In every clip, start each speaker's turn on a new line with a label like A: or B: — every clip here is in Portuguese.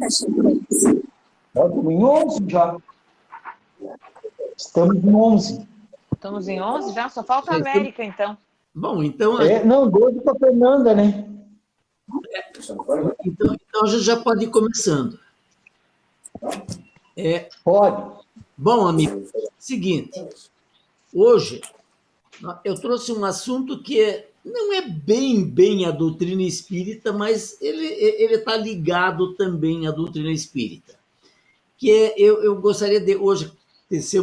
A: Estamos em 11 já. Estamos em 11.
B: Estamos em 11 já? Só falta a América, então.
C: Bom, então...
A: Não, 12 para a Fernanda, né?
C: Então a gente já pode ir começando.
A: Pode.
C: Bom, amigo, seguinte. Hoje, eu trouxe um assunto que não é bem a doutrina espírita, mas ele está ligado também à doutrina espírita. Eu gostaria de hoje tecer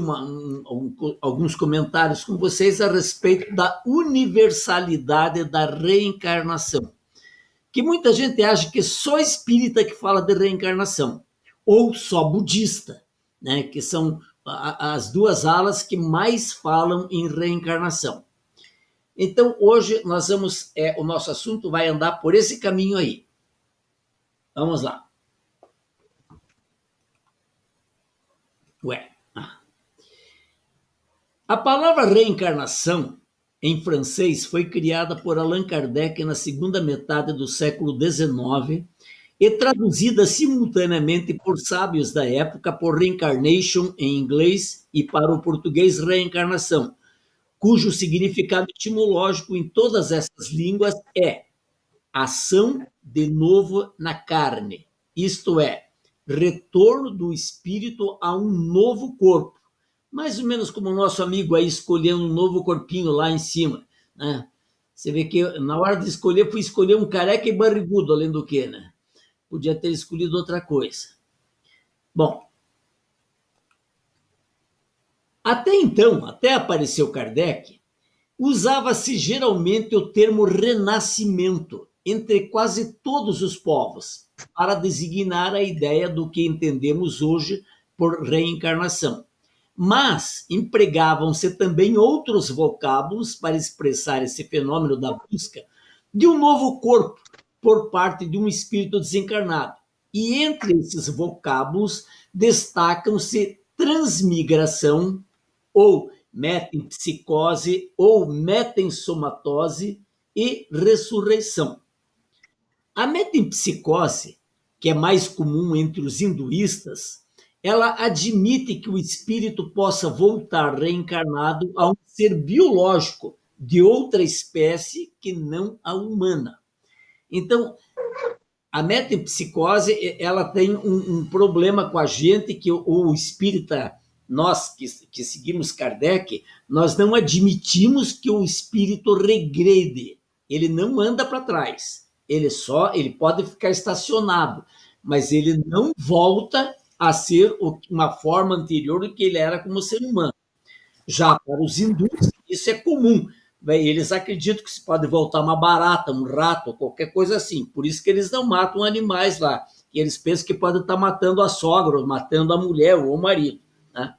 C: alguns comentários com vocês a respeito da universalidade da reencarnação. Que muita gente acha que só espírita que fala de reencarnação, ou só budista, né? Que são as duas alas que mais falam em reencarnação. Então, hoje nós vamos, o nosso assunto vai andar por esse caminho aí. Vamos lá. A palavra reencarnação, em francês, foi criada por Allan Kardec na segunda metade do século XIX e traduzida simultaneamente por sábios da época por reincarnation em inglês e para o português reencarnação, cujo significado etimológico em todas essas línguas é ação de novo na carne, isto é, retorno do espírito a um novo corpo, mais ou menos como o nosso amigo aí escolhendo um novo corpinho lá em cima, né? Você vê que na hora de escolher, fui escolher um careca e barrigudo, além do que, né? Podia ter escolhido outra coisa. Bom, até então, até apareceu Kardec, usava-se geralmente o termo renascimento entre quase todos os povos, para designar a ideia do que entendemos hoje por reencarnação. Mas empregavam-se também outros vocábulos para expressar esse fenômeno da busca de um novo corpo por parte de um espírito desencarnado. E entre esses vocábulos destacam-se transmigração, ou metempsicose, ou metensomatose e ressurreição. A metempsicose, que é mais comum entre os hinduístas, ela admite que o espírito possa voltar reencarnado a um ser biológico de outra espécie que não a humana. Então, a metempsicose, ela tem um problema com a gente que o espírita, nós que seguimos Kardec, nós não admitimos que o espírito regrede. Ele não anda para trás. Ele pode ficar estacionado, mas ele não volta a ser uma forma anterior do que ele era como ser humano. Já para os hindus, isso é comum. Eles acreditam que se pode voltar uma barata, um rato, qualquer coisa assim. Por isso que eles não matam animais lá. E eles pensam que podem estar matando a sogra, ou matando a mulher ou o marido, né?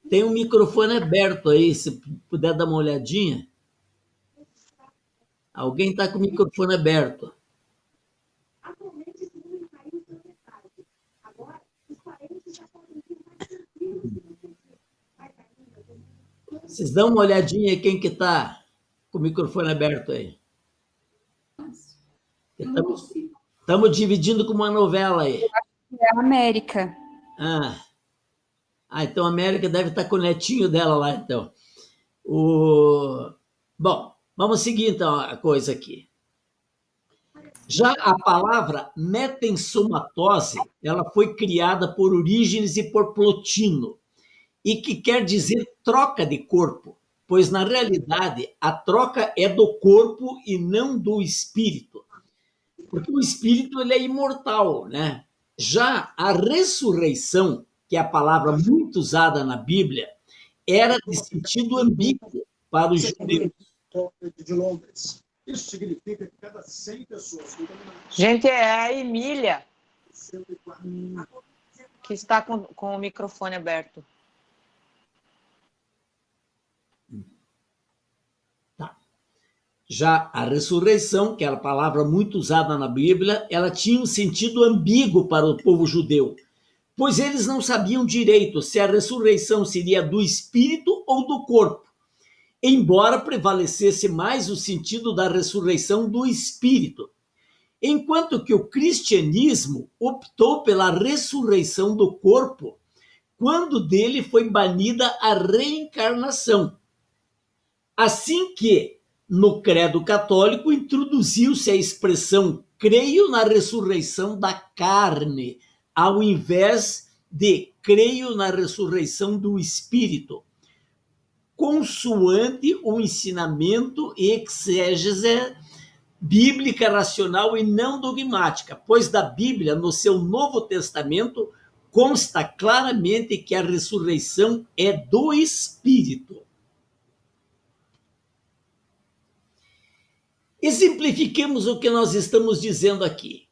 C: Tem um microfone aberto aí, se puder dar uma olhadinha. Alguém está com o microfone aberto. Vocês dão uma olhadinha quem que está com o microfone aberto aí. Estamos dividindo com uma novela aí.
D: É a América.
C: Então a América deve estar com o netinho dela lá, então. Bom, vamos seguir então a coisa aqui. Já a palavra metensomatose, ela foi criada por Orígenes e por Plotino, e que quer dizer troca de corpo, pois, na realidade, a troca é do corpo e não do espírito, porque o espírito ele é imortal, né? Já a ressurreição, que é a palavra muito usada na Bíblia, era de sentido ambíguo para os judeus.
E: De Londres. Isso significa que cada 100 pessoas...
B: Gente, é a Emília que está com o microfone aberto.
C: Já a ressurreição, que é a palavra muito usada na Bíblia, ela tinha um sentido ambíguo para o povo judeu, pois eles não sabiam direito se a ressurreição seria do espírito ou do corpo. embora prevalecesse mais o sentido da ressurreição do espírito, enquanto que o cristianismo optou pela ressurreição do corpo, quando dele foi banida a reencarnação. Assim que, no credo católico, introduziu-se a expressão creio na ressurreição da carne, ao invés de creio na ressurreição do espírito, consoante o ensinamento e exégese bíblica racional e não dogmática, pois da Bíblia, no seu Novo Testamento, consta claramente que a ressurreição é do espírito. Exemplifiquemos o que nós estamos dizendo aqui.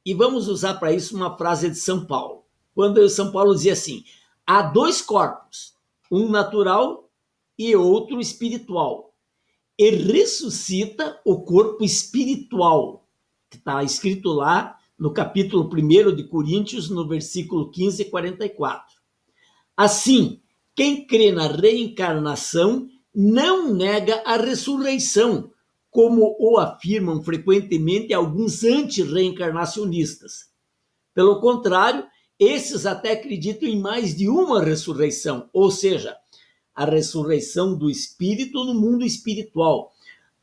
C: E vamos usar para isso uma frase de São Paulo. Quando São Paulo dizia assim: há dois corpos, um natural e outro espiritual. E ressuscita o corpo espiritual, que está escrito lá no capítulo 1 de Coríntios, no versículo 15 e 44. Assim, quem crê na reencarnação não nega a ressurreição, como o afirmam frequentemente alguns anti-reencarnacionistas. Pelo contrário, esses até acreditam em mais de uma ressurreição, ou seja, a ressurreição do espírito no mundo espiritual.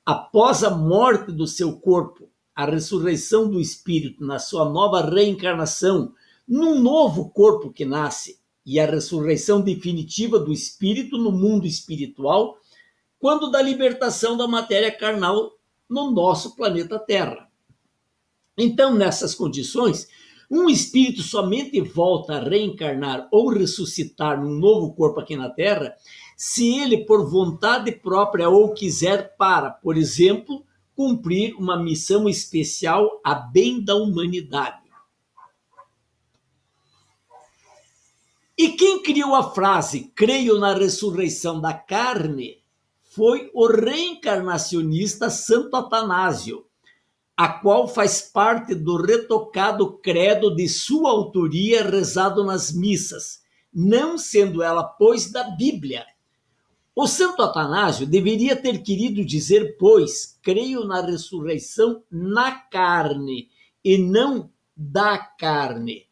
C: Após a morte do seu corpo, a ressurreição do espírito na sua nova reencarnação, num novo corpo que nasce, e a ressurreição definitiva do espírito no mundo espiritual, quando da libertação da matéria carnal no nosso planeta Terra. Então, nessas condições, um espírito somente volta a reencarnar ou ressuscitar num novo corpo aqui na Terra se ele, por vontade própria ou quiser, para, por exemplo, cumprir uma missão especial a bem da humanidade. E quem criou a frase creio na ressurreição da carne foi o reencarnacionista Santo Atanásio, a qual faz parte do retocado credo de sua autoria rezado nas missas, não sendo ela, pois, da Bíblia. O Santo Atanásio deveria ter querido dizer, pois, creio na ressurreição na carne, e não da carne.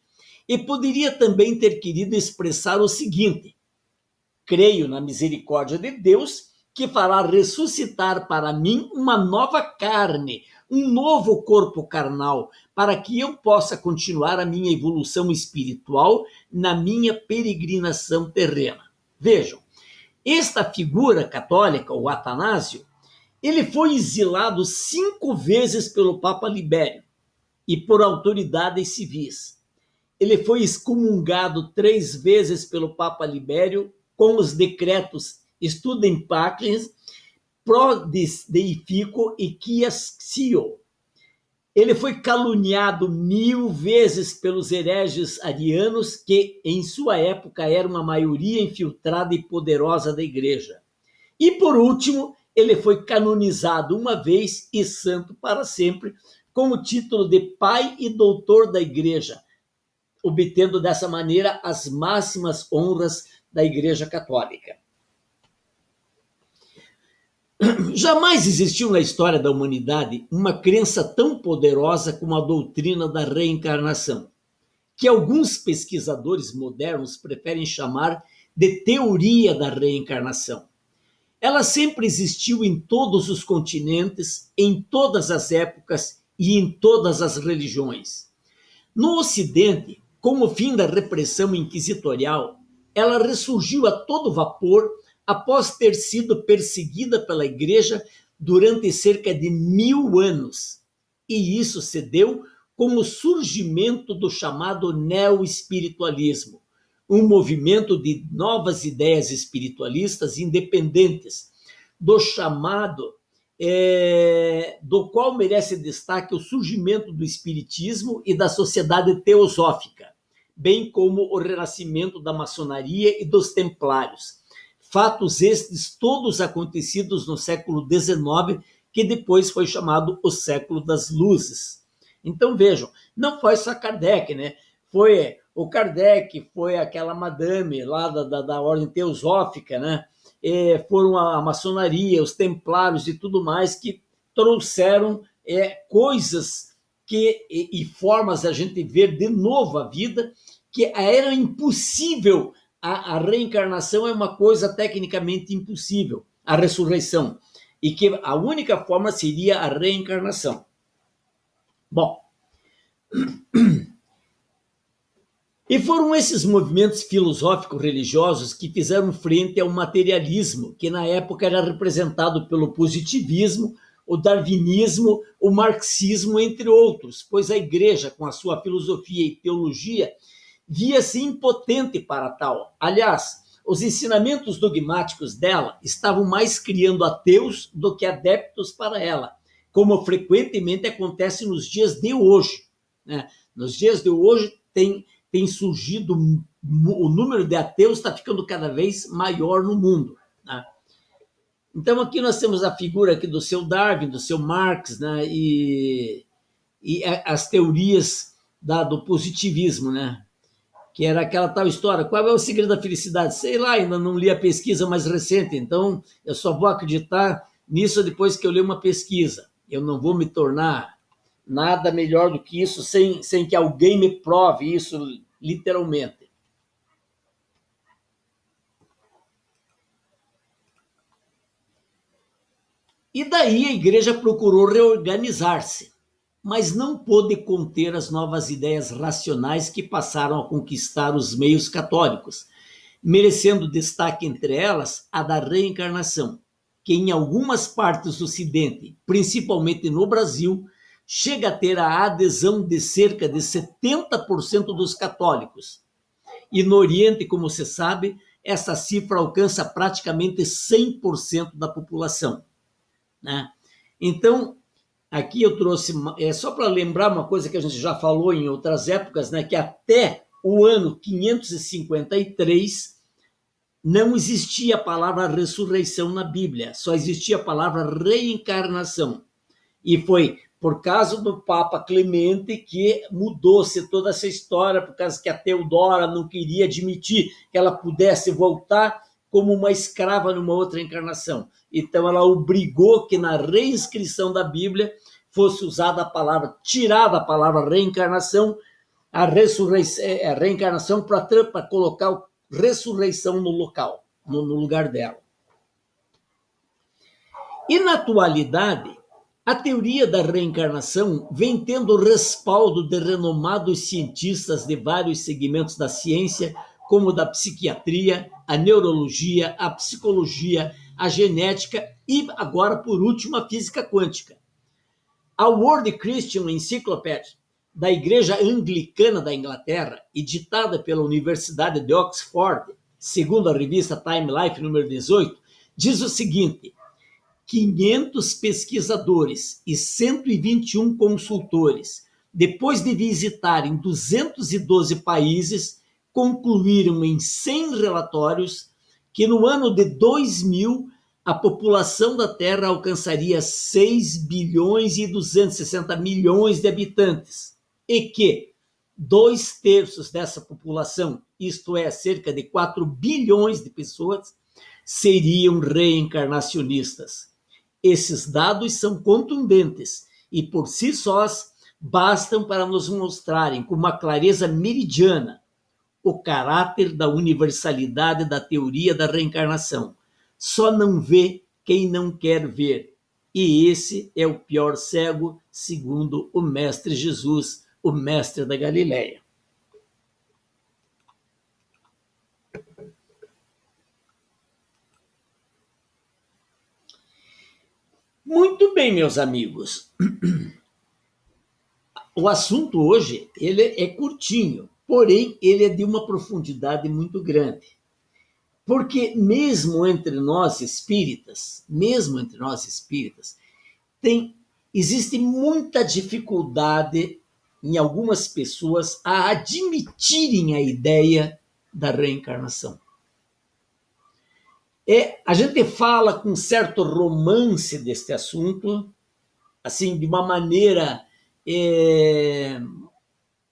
C: E poderia também ter querido expressar o seguinte: creio na misericórdia de Deus, que fará ressuscitar para mim uma nova carne, um novo corpo carnal, para que eu possa continuar a minha evolução espiritual na minha peregrinação terrena. Vejam, esta figura católica, o Atanásio, ele foi exilado 5 vezes pelo Papa Libério e por autoridades civis. Ele foi excomungado 3 vezes pelo Papa Libério com os decretos Studem Pacens, Pro Deifico e Quiescio. Ele foi caluniado 1000 vezes pelos hereges arianos, que em sua época era uma maioria infiltrada e poderosa da igreja. E por último, ele foi canonizado uma vez e santo para sempre, com o título de Pai e Doutor da Igreja, obtendo dessa maneira as máximas honras da Igreja Católica. Jamais existiu na história da humanidade uma crença tão poderosa como a doutrina da reencarnação, que alguns pesquisadores modernos preferem chamar de teoria da reencarnação. Ela sempre existiu em todos os continentes, em todas as épocas e em todas as religiões. No Ocidente, com o fim da repressão inquisitorial, ela ressurgiu a todo vapor após ter sido perseguida pela Igreja durante cerca de 1000 anos. E isso se deu com o surgimento do chamado neo-espiritualismo, um movimento de novas ideias espiritualistas independentes, do chamado, do qual merece destaque o surgimento do espiritismo e da sociedade teosófica, bem como o renascimento da maçonaria e dos templários. Fatos estes todos acontecidos no século XIX, que depois foi chamado o século das luzes. Então vejam, não foi só Kardec, né? Foi o Kardec, foi aquela madame lá da ordem teosófica, né? foram a maçonaria, os templários e tudo mais que trouxeram coisas e formas da gente ver de novo a vida que era impossível. A reencarnação é uma coisa tecnicamente impossível, a ressurreição, e que a única forma seria a reencarnação. Bom, e foram esses movimentos filosófico-religiosos que fizeram frente ao materialismo, que na época era representado pelo positivismo, o darwinismo, o marxismo, entre outros, pois a igreja, com a sua filosofia e teologia, via-se impotente para tal. Aliás, os ensinamentos dogmáticos dela estavam mais criando ateus do que adeptos para ela, como frequentemente acontece nos dias de hoje, né? Nos dias de hoje tem surgido, o número de ateus está ficando cada vez maior no mundo, né? Então aqui nós temos a figura aqui do seu Darwin, do seu Marx, né? E as teorias do positivismo, né? Que era aquela tal história, qual é o segredo da felicidade? Sei lá, ainda não li a pesquisa mais recente, então eu só vou acreditar nisso depois que eu ler uma pesquisa. Eu não vou me tornar nada melhor do que isso sem que alguém me prove isso literalmente. E daí a igreja procurou reorganizar-se, mas não pôde conter as novas ideias racionais que passaram a conquistar os meios católicos, merecendo destaque entre elas a da reencarnação, que em algumas partes do Ocidente, principalmente no Brasil, chega a ter a adesão de cerca de 70% dos católicos. E no Oriente, como se sabe, essa cifra alcança praticamente 100% da população, né? Então, aqui eu trouxe, só para lembrar uma coisa que a gente já falou em outras épocas, né, que até o ano 553 não existia a palavra ressurreição na Bíblia, só existia a palavra reencarnação. E foi por causa do Papa Clemente que mudou-se toda essa história, por causa que a Teodora não queria admitir que ela pudesse voltar como uma escrava numa outra encarnação. Então ela obrigou que na reinscrição da Bíblia fosse usada a palavra, tirada a palavra reencarnação, a reencarnação para colocar ressurreição no local, no lugar dela. E na atualidade, a teoria da reencarnação vem tendo respaldo de renomados cientistas de vários segmentos da ciência, como da psiquiatria, a neurologia, a psicologia, a genética e, agora, por último, a física quântica. A World Christian Encyclopedia, da Igreja Anglicana da Inglaterra, editada pela Universidade de Oxford, segundo a revista Time Life, número 18, diz o seguinte: 500 pesquisadores e 121 consultores, depois de visitarem 212 países, concluíram em 100 relatórios que no ano de 2000 a população da Terra alcançaria 6 bilhões e 260 milhões de habitantes e que 2/3 dessa população, isto é, cerca de 4 bilhões de pessoas, seriam reencarnacionistas. Esses dados são contundentes e, por si sós, bastam para nos mostrarem com uma clareza meridiana o caráter da universalidade da teoria da reencarnação. Só não vê quem não quer ver. E esse é o pior cego, segundo o Mestre Jesus, o Mestre da Galileia. Muito bem, meus amigos. O assunto hoje ele é curtinho, porém ele é de uma profundidade muito grande. Porque mesmo entre nós espíritas, existe muita dificuldade em algumas pessoas a admitirem a ideia da reencarnação. A gente fala com certo romance deste assunto, assim, de uma maneira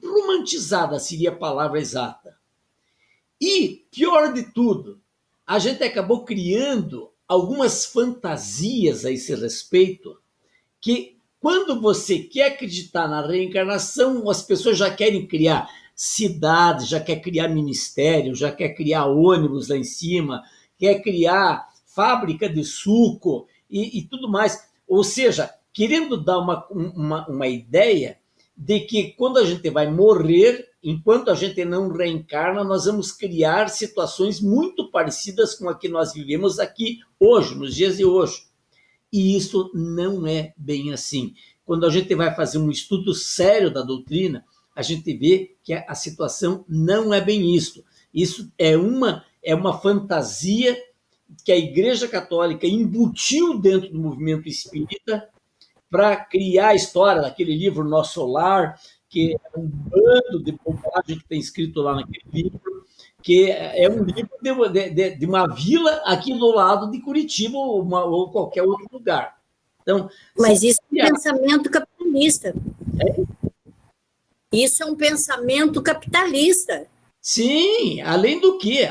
C: romantizada seria a palavra exata. E, pior de tudo, a gente acabou criando algumas fantasias a esse respeito, que quando você quer acreditar na reencarnação, as pessoas já querem criar cidades, já quer criar ministério, já quer criar ônibus lá em cima, quer criar fábrica de suco e tudo mais. Ou seja, querendo dar uma ideia de que quando a gente vai morrer, enquanto a gente não reencarna, nós vamos criar situações muito parecidas com a que nós vivemos aqui hoje, nos dias de hoje. E isso não é bem assim. Quando a gente vai fazer um estudo sério da doutrina, a gente vê que a situação não é bem isso. Isso é uma fantasia que a Igreja Católica embutiu dentro do movimento espírita para criar a história daquele livro Nosso Lar, que é um bando de bobagem que tem escrito lá naquele livro, que é um livro de uma vila aqui do lado de Curitiba ou qualquer outro lugar. Então,
F: mas isso é um pensamento capitalista. Isso é um pensamento capitalista.
C: Sim, além do que,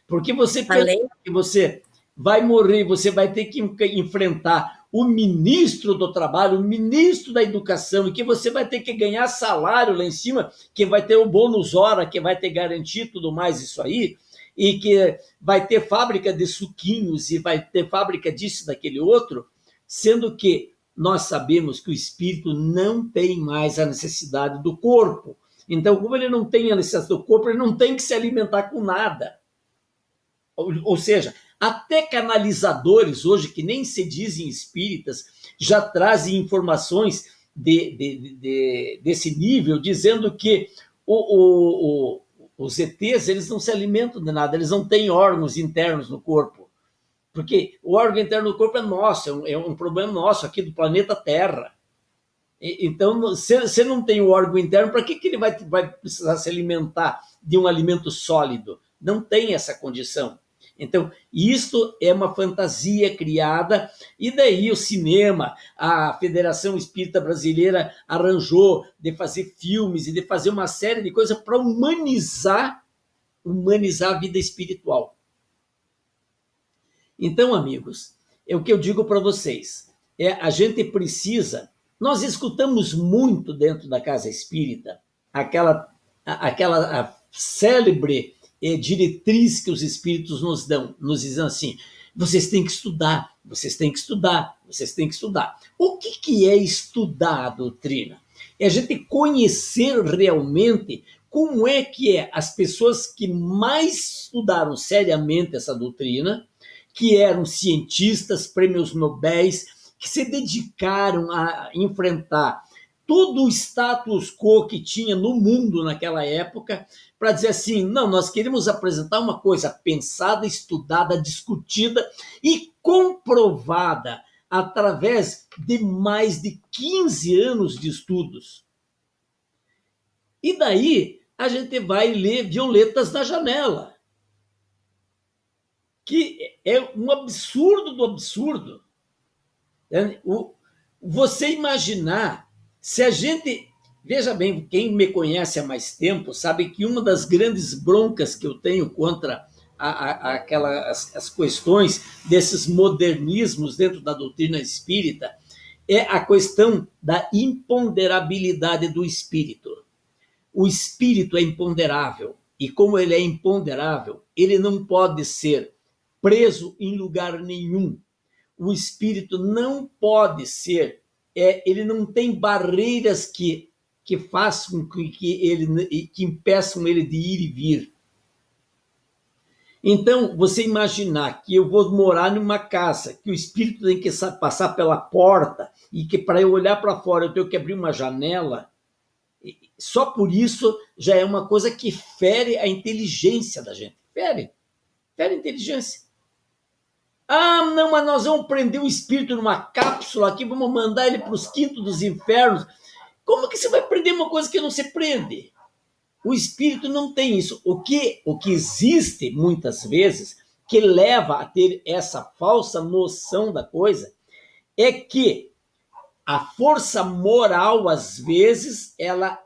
C: porque você pensa que você vai morrer, você vai ter que enfrentar o ministro do trabalho, o ministro da educação, e que você vai ter que ganhar salário lá em cima, que vai ter o bônus hora, que vai ter garantido tudo mais isso aí, e que vai ter fábrica de suquinhos, e vai ter fábrica disso, daquele outro, sendo que nós sabemos que o espírito não tem mais a necessidade do corpo. Então, como ele não tem a necessidade do corpo, ele não tem que se alimentar com nada. Ou seja, até canalizadores hoje, que nem se dizem espíritas, já trazem informações desse nível, dizendo que os ETs, eles não se alimentam de nada, eles não têm órgãos internos no corpo. Porque o órgão interno do corpo é nosso, é um problema nosso aqui do planeta Terra. Então, se não tem o órgão interno, para que ele vai precisar se alimentar de um alimento sólido? Não tem essa condição. Então, isso é uma fantasia criada, e daí o cinema, a Federação Espírita Brasileira arranjou de fazer filmes e de fazer uma série de coisas para humanizar a vida espiritual. Então, amigos, é o que eu digo para vocês. A gente precisa... Nós escutamos muito dentro da casa espírita aquela célebre diretriz que os espíritos nos dão, nos dizem assim: vocês têm que estudar, vocês têm que estudar, vocês têm que estudar. O que é estudar a doutrina? É a gente conhecer realmente como é que as pessoas que mais estudaram seriamente essa doutrina, que eram cientistas, prêmios Nobéis, que se dedicaram a enfrentar todo o status quo que tinha no mundo naquela época, para dizer assim: não, nós queremos apresentar uma coisa pensada, estudada, discutida e comprovada através de mais de 15 anos de estudos. E daí a gente vai ler Violetas na Janela, que é um absurdo do absurdo. Você imaginar, se a gente... Veja bem, quem me conhece há mais tempo sabe que uma das grandes broncas que eu tenho contra as questões desses modernismos dentro da doutrina espírita é a questão da imponderabilidade do espírito. O espírito é imponderável, e como ele é imponderável, ele não pode ser preso em lugar nenhum. O espírito não pode ser, ele não tem barreiras que façam que impeçam ele de ir e vir. Então, você imaginar que eu vou morar numa casa, que o espírito tem que passar pela porta, e que para eu olhar para fora eu tenho que abrir uma janela, só por isso já é uma coisa que fere a inteligência da gente. Fere a inteligência. Ah, não, mas nós vamos prender o espírito numa cápsula aqui, vamos mandar ele para os quintos dos infernos. Como que você vai prender uma coisa que não se prende? O espírito não tem isso. O que existe, muitas vezes, que leva a ter essa falsa noção da coisa, é que a força moral, às vezes, ela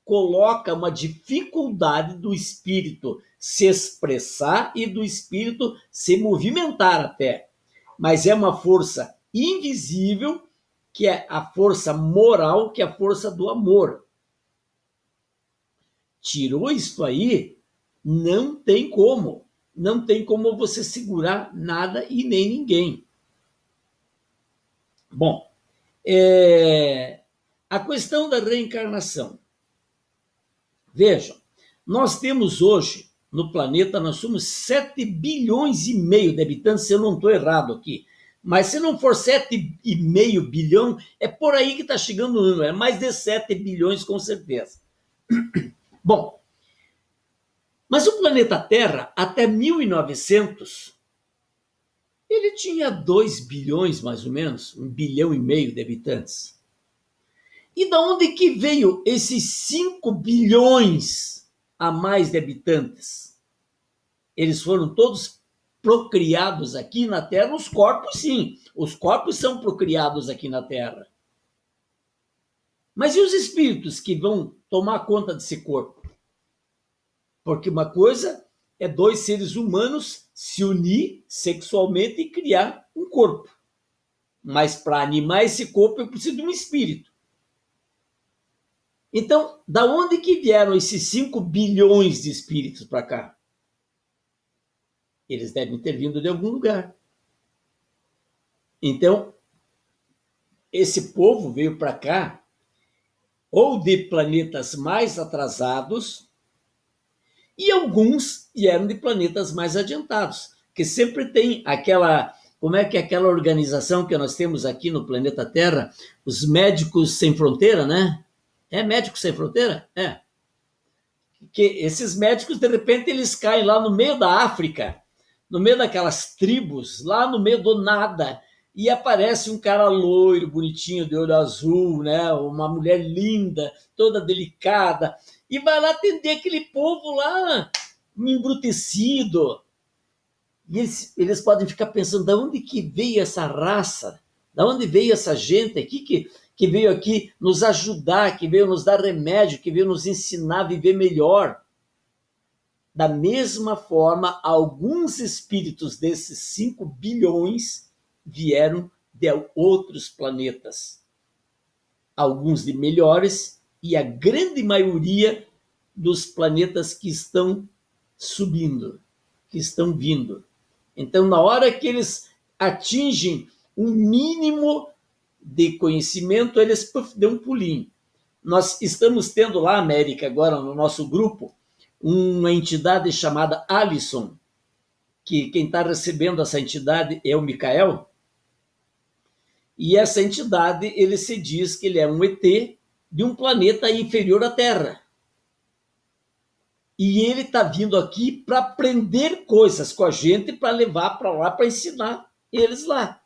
C: coloca uma dificuldade do espírito se expressar e do espírito se movimentar até. Mas é uma força invisível, que é a força moral, que é a força do amor. Tirou isso aí, não tem como. Não tem como você segurar nada e nem ninguém. Bom, a questão da reencarnação. Vejam, nós temos hoje, no planeta, nós somos 7 bilhões e meio de habitantes, se eu não estou errado aqui. Mas se não for 7,5 bilhão, é por aí que está chegando o número, é mais de 7 bilhões com certeza. Bom, mas o planeta Terra, até 1900, ele tinha 2 bilhões, mais ou menos, 1,5 bilhão de habitantes. E da onde que veio esses 5 bilhões a mais de habitantes? Eles foram todos procriados aqui na Terra, os corpos sim, os corpos são procriados aqui na Terra. Mas e os espíritos que vão tomar conta desse corpo? Porque uma coisa é 2 seres humanos se unir sexualmente e criar um corpo. Mas para animar esse corpo eu preciso de um espírito. Então, da onde que vieram esses 5 bilhões de espíritos para cá? Eles devem ter vindo de algum lugar. Então, esse povo veio para cá ou de planetas mais atrasados e alguns vieram de planetas mais adiantados, que sempre tem aquela, como é que é aquela organização que nós temos aqui no planeta Terra, os Médicos Sem Fronteira, né? É Médicos Sem Fronteira? É. Que esses médicos, de repente, eles caem lá no meio da África, no meio daquelas tribos, lá no meio do nada, e aparece um cara loiro, bonitinho, de olho azul, né? Uma mulher linda, toda delicada, e vai lá atender aquele povo lá, embrutecido. E eles podem ficar pensando, de onde que veio essa raça? De onde veio essa gente aqui que veio aqui nos ajudar, que veio nos dar remédio, que veio nos ensinar a viver melhor? Da mesma forma, alguns espíritos desses 5 bilhões vieram de outros planetas. Alguns de melhores e a grande maioria dos planetas que estão subindo, que estão vindo. Então, na hora que eles atingem um mínimo de conhecimento, eles dão um pulinho. Nós estamos tendo lá, América, agora no nosso grupo, uma entidade chamada Alisson, que quem está recebendo essa entidade é o Micael, e essa entidade, ele se diz que ele é um ET de um planeta inferior à Terra. E ele está vindo aqui para aprender coisas com a gente, para levar para lá, para ensinar eles lá.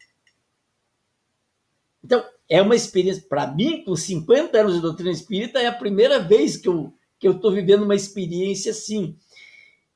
C: Então, é uma experiência, para mim, com 50 anos de doutrina espírita, é a primeira vez que eu estou vivendo uma experiência assim.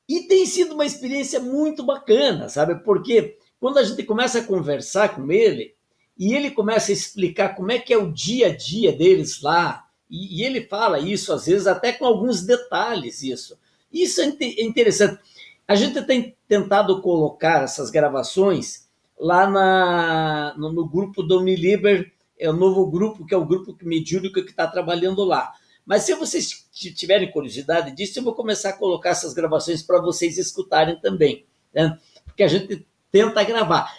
C: E tem sido uma experiência muito bacana, sabe? Porque quando a gente começa a conversar com ele, e ele começa a explicar como é que é o dia a dia deles lá, e ele fala isso, às vezes, até com alguns detalhes, isso. Isso é interessante. A gente tem tentado colocar essas gravações lá no grupo do Uniliber, é o novo grupo, que é o grupo mediúnico que está trabalhando lá. Mas se vocês tiverem curiosidade disso, eu vou começar a colocar essas gravações para vocês escutarem também, né? Porque a gente tenta gravar.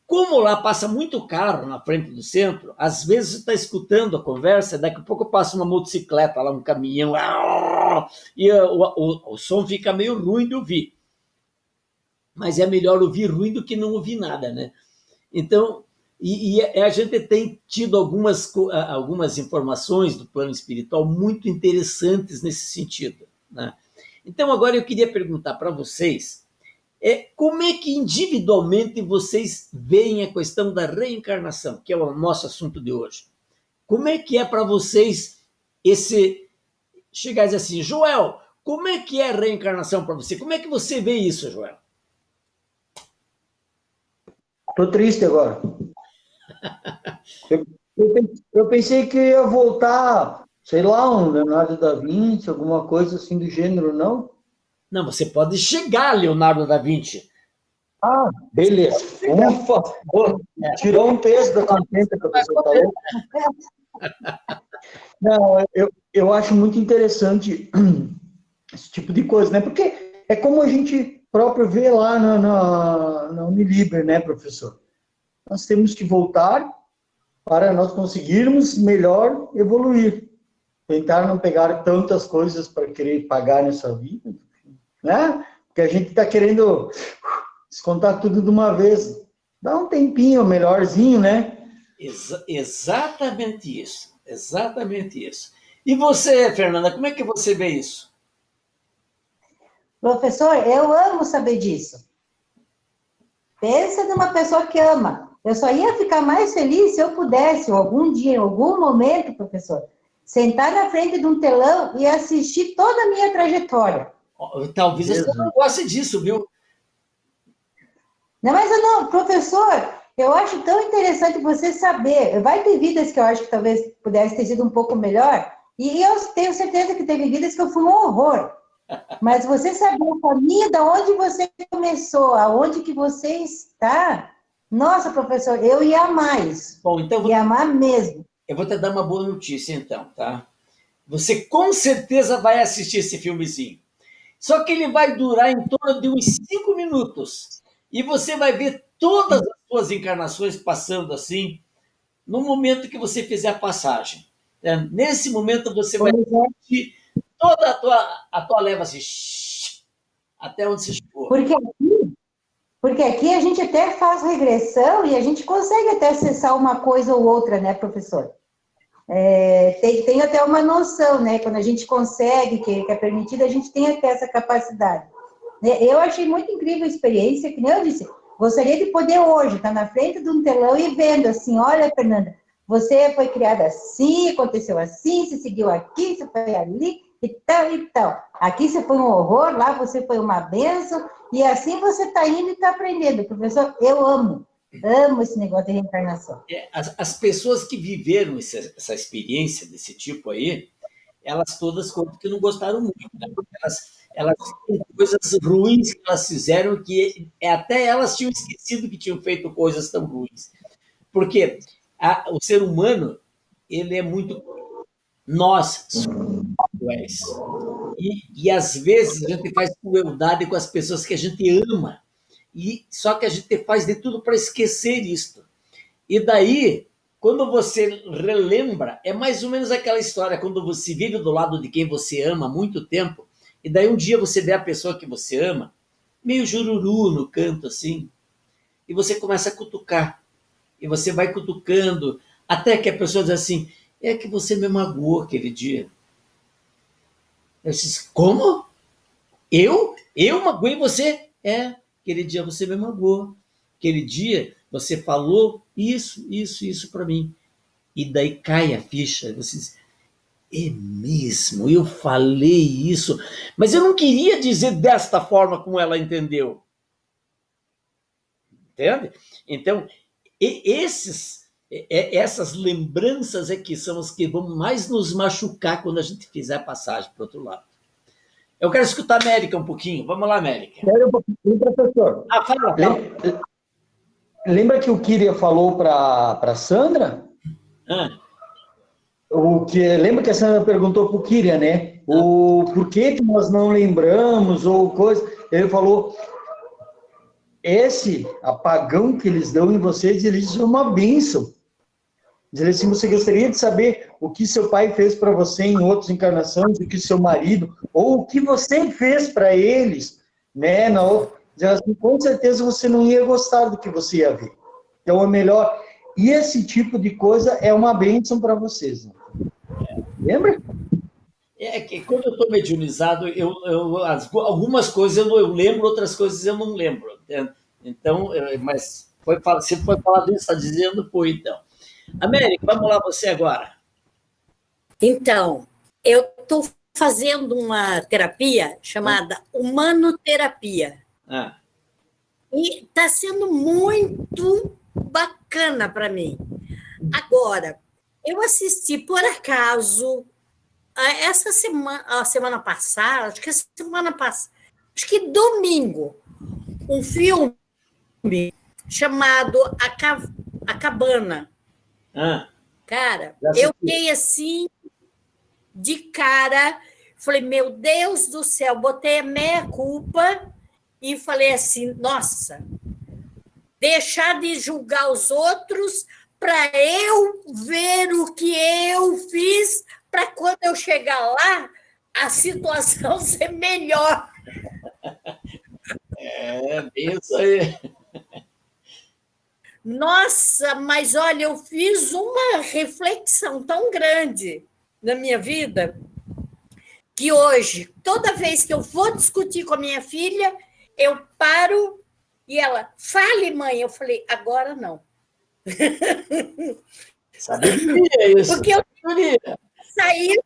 C: Como lá passa muito carro na frente do centro, às vezes você está escutando a conversa, daqui a pouco passa uma motocicleta lá, um caminhão, e o som fica meio ruim de ouvir. Mas é melhor ouvir ruim do que não ouvir nada, né? Então, a gente tem tido algumas informações do plano espiritual muito interessantes nesse sentido, né? Então, agora eu queria perguntar para vocês, como é que individualmente vocês veem a questão da reencarnação, que é o nosso assunto de hoje? Como é que é para vocês chegar a dizer assim, Joel, como é que é a reencarnação para você? Como é que você vê isso, Joel?
A: Estou triste agora. Eu pensei que ia voltar sei lá, um Leonardo da Vinci, alguma coisa assim do gênero, não?
C: Não, você pode chegar a Leonardo da Vinci.
A: Ah, beleza. Ufa, tirou um peso da consciência, professor, tá louco? Não, eu acho muito interessante esse tipo de coisa, né? Porque é como a gente próprio vê lá na Uniliber, né, professor? Nós temos que voltar para nós conseguirmos melhor evoluir. Tentar não pegar tantas coisas para querer pagar nessa vida, né? Porque a gente está querendo descontar tudo de uma vez. Dá um tempinho melhorzinho, né?
C: Exatamente isso. Exatamente isso. E você, Fernanda, como é que você vê isso?
G: Professor, eu amo saber disso. Pensa numa pessoa que ama. Eu só ia ficar mais feliz se eu pudesse, algum dia, em algum momento, professor, sentar na frente de um telão e assistir toda a minha trajetória.
C: Talvez você não goste disso, viu?
G: Não, mas eu não, professor, eu acho tão interessante você saber. Vai ter vidas que eu acho que talvez pudesse ter sido um pouco melhor, e eu tenho certeza que teve vidas que eu fui um horror. Mas você saber o caminho de onde você começou, aonde que você está, nossa, professor, eu ia amar isso.
C: Bom, então
G: ia amar mesmo.
C: Eu vou te dar uma boa notícia, então, tá? Você com certeza vai assistir esse filmezinho. Só que ele vai durar em torno de uns 5 minutos. E você vai ver todas as suas encarnações passando assim, no momento que você fizer a passagem. Nesse momento você vai assistir toda a tua leva assim, até onde você chegou.
G: Porque aqui a gente até faz regressão e a gente consegue até acessar uma coisa ou outra, né, professor? Tem até uma noção, né? Quando a gente consegue, que é permitido, a gente tem até essa capacidade. Eu achei muito incrível a experiência, que nem eu disse, gostaria de poder hoje estar na frente de um telão e vendo assim, olha, Fernanda, você foi criada assim, aconteceu assim, você seguiu aqui, você foi ali, e tal, e tal. Aqui você foi um horror, lá você foi uma bênção, e assim você está indo e está aprendendo. Professor, eu amo esse negócio de reencarnação.
C: As pessoas que viveram essa experiência desse tipo aí, elas todas contam que não gostaram muito, né? Elas têm coisas ruins que elas fizeram que até elas tinham esquecido que tinham feito coisas tão ruins. Porque o ser humano, ele é muito... Nós somos cruéis. E às vezes a gente faz crueldade com as pessoas que a gente ama. Só que a gente faz de tudo para esquecer isto. E daí, quando você relembra, é mais ou menos aquela história, quando você vive do lado de quem você ama há muito tempo, e daí um dia você vê a pessoa que você ama, meio jururu no canto assim, e você começa a cutucar. E você vai cutucando, até que a pessoa diz assim, é que você me magoou aquele dia. Eu disse, como? Eu magoei você? Aquele dia você me magoou. Aquele dia você falou isso para mim. E daí cai a ficha. Você diz, é mesmo, eu falei isso, mas eu não queria dizer desta forma como ela entendeu. Entende? Então, essas lembranças é que são as que vão mais nos machucar quando a gente fizer a passagem para o outro lado. Eu quero escutar a América um pouquinho. Vamos lá, América.
A: Quero um pouquinho, professor.
C: Fala.
A: Lembra que o Kyria falou para Sandra? Lembra que a Sandra perguntou para o Kyria, né? Por que nós não lembramos ou coisa? Ele falou, esse apagão que eles dão em vocês, eles são uma bênção. Dizer assim, você gostaria de saber o que seu pai fez para você em outras encarnações, o que seu marido, ou o que você fez para eles, né? Não, dizer assim, com certeza você não ia gostar do que você ia ver. Então é melhor. E esse tipo de coisa é uma bênção para vocês. Né? Lembra?
C: Que quando eu estou mediunizado, algumas coisas eu lembro, outras coisas eu não lembro. Então, mas se foi falado isso, está dizendo, foi então. América, vamos lá você agora.
F: Então, eu estou fazendo uma terapia chamada humanoterapia. E está sendo muito bacana para mim. Agora, eu assisti, por acaso, essa semana, a semana passada, acho que domingo, um filme chamado A Cabana. Cara, eu fiquei assim, de cara, falei, meu Deus do céu, botei a meia culpa e falei assim, nossa, deixar de julgar os outros para eu ver o que eu fiz para quando eu chegar lá, a situação ser melhor.
C: Isso aí.
F: Nossa, mas olha, eu fiz uma reflexão tão grande na minha vida que hoje, toda vez que eu vou discutir com a minha filha, eu paro e ela, fale, mãe. Eu falei, agora não.
C: Sabedoria isso.
F: Porque eu saí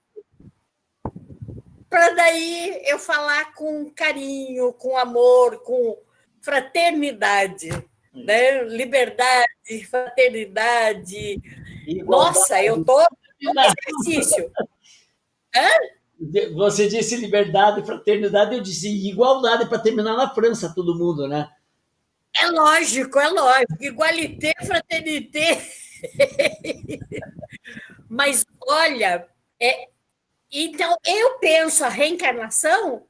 F: para daí eu falar com carinho, com amor, com fraternidade, né? Liberdade, fraternidade. Nossa, eu estou no exercício.
C: Você disse liberdade e fraternidade, eu disse igualdade para terminar na França, todo mundo, né?
F: É lógico, é lógico. Igualité, fraternité. Mas, olha, então, eu penso a reencarnação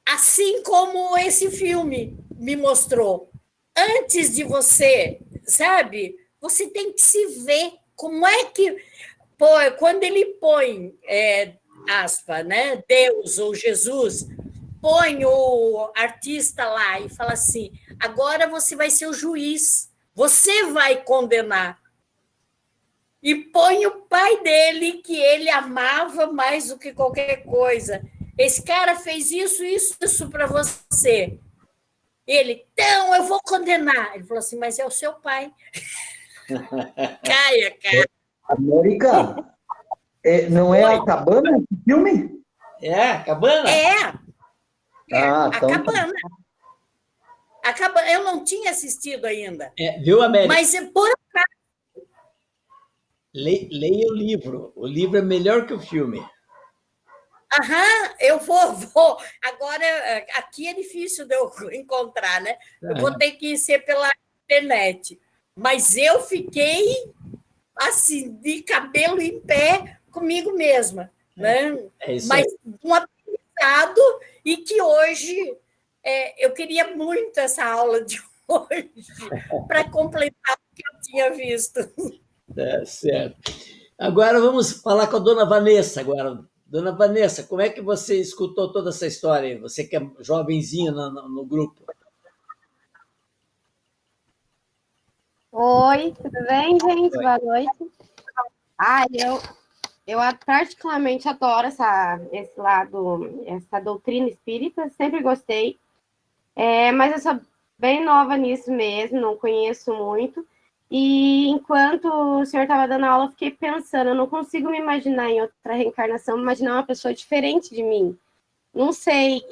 F: assim como esse filme me mostrou. Antes de você, sabe, você tem que se ver. Como é que... quando ele põe, aspa, né, Deus ou Jesus, põe o artista lá e fala assim, agora você vai ser o juiz, você vai condenar. E põe o pai dele, que ele amava mais do que qualquer coisa. Esse cara fez isso para você. Ele, então, eu vou condenar. Ele falou assim, mas é o seu pai. Caia, cara.
A: América, não é A Cabana esse filme?
C: A Cabana?
F: A Cabana. A Cabana. Eu não tinha assistido ainda.
C: Viu, América?
F: Mas por acaso.
C: Leia o livro. O livro é melhor que o filme.
F: Eu vou. Agora, aqui é difícil de eu encontrar, né? Eu vou ter que ser pela internet. Mas eu fiquei, assim, de cabelo em pé comigo mesma, né? Mas um aprendizado, e que hoje eu queria muito essa aula de hoje para completar o que eu tinha visto.
C: Certo. Agora vamos falar com a dona Vanessa agora. Dona Vanessa, como é que você escutou toda essa história? Você que é jovenzinha no grupo.
H: Oi, tudo bem, gente? Oi. Boa noite. Eu particularmente adoro esse lado, essa doutrina espírita, sempre gostei. Mas eu sou bem nova nisso mesmo, não conheço muito. E enquanto o senhor estava dando aula, eu fiquei pensando, eu não consigo me imaginar em outra reencarnação, imaginar uma pessoa diferente de mim. Não sei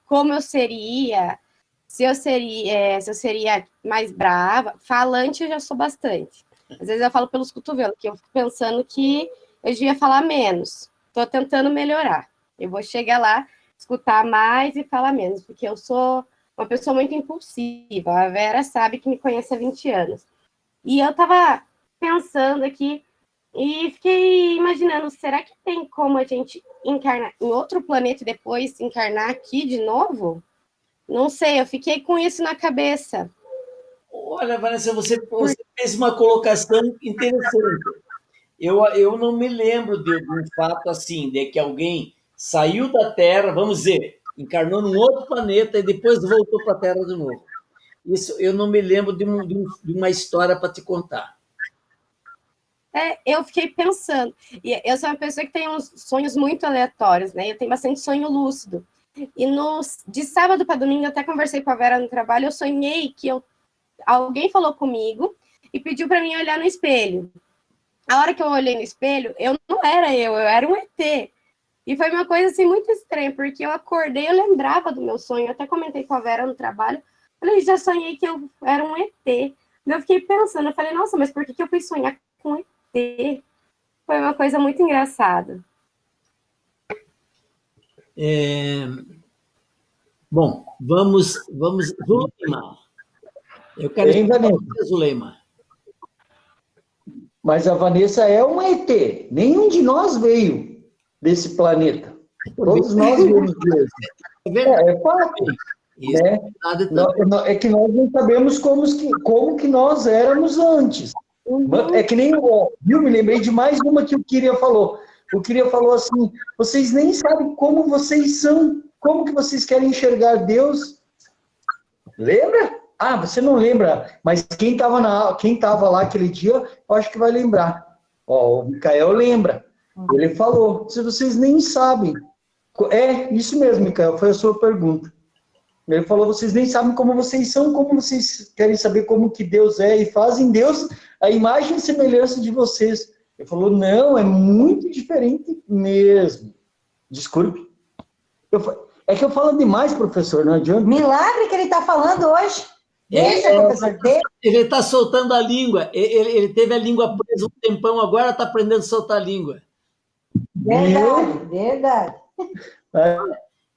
H: como eu seria, se eu seria mais brava. Falante eu já sou bastante. Às vezes eu falo pelos cotovelos, que eu fico pensando que eu devia falar menos. Estou tentando melhorar. Eu vou chegar lá, escutar mais e falar menos, porque eu sou uma pessoa muito impulsiva. A Vera sabe que me conhece há 20 anos. E eu estava pensando aqui e fiquei imaginando, será que tem como a gente encarnar em outro planeta e depois encarnar aqui de novo? Não sei, eu fiquei com isso na cabeça.
C: Olha, Vanessa, você fez uma colocação interessante. Eu não me lembro de um fato assim, de que alguém saiu da Terra, vamos dizer, encarnou num outro planeta e depois voltou para a Terra de novo. Isso eu não me lembro de uma história para te contar.
H: Eu fiquei pensando. E eu sou uma pessoa que tem uns sonhos muito aleatórios, né? Eu tenho bastante sonho lúcido. E de sábado para domingo, eu até conversei com a Vera no trabalho, eu sonhei que alguém falou comigo e pediu para mim olhar no espelho. A hora que eu olhei no espelho, não era eu era um ET. E foi uma coisa assim muito estranha, porque eu acordei, eu lembrava do meu sonho, eu até comentei com a Vera no trabalho, falei, já sonhei que eu era um ET. Eu fiquei pensando, eu falei, nossa, mas por que eu fui sonhar com ET? Foi uma coisa muito engraçada.
C: Bom, vamos, Zuleima. Eu quero
A: Hein,
C: escutar
A: Vanessa?
C: você, Zuleima.
A: Mas a Vanessa é um ET. Nenhum de nós veio desse planeta. Todos nós viemos Deus.
C: É verdade.
A: É fato.
C: Isso
A: Né?
C: é verdade também.
A: É que nós não sabemos como que nós éramos antes. É que nem viu? Me lembrei de mais uma que o Kyria falou. O Kyria falou assim: vocês nem sabem como vocês são, como que vocês querem enxergar Deus. Lembra? Ah, você não lembra, mas quem estava lá aquele dia, eu acho que vai lembrar. Ó, o Micael lembra. Ele falou: se vocês nem sabem. É, isso mesmo, Micael, foi a sua pergunta. Ele falou: vocês nem sabem como vocês são, como vocês querem saber como que Deus é, e fazem Deus a imagem e semelhança de vocês. Ele falou: não, é muito diferente mesmo. Desculpe. É que eu falo demais, professor, não adianta.
G: Milagre que ele está falando hoje. Deixa, professor, deixa.
C: Ele está soltando a língua. Ele teve a língua presa um tempão, agora está aprendendo a soltar a língua.
G: Verdade, verdade.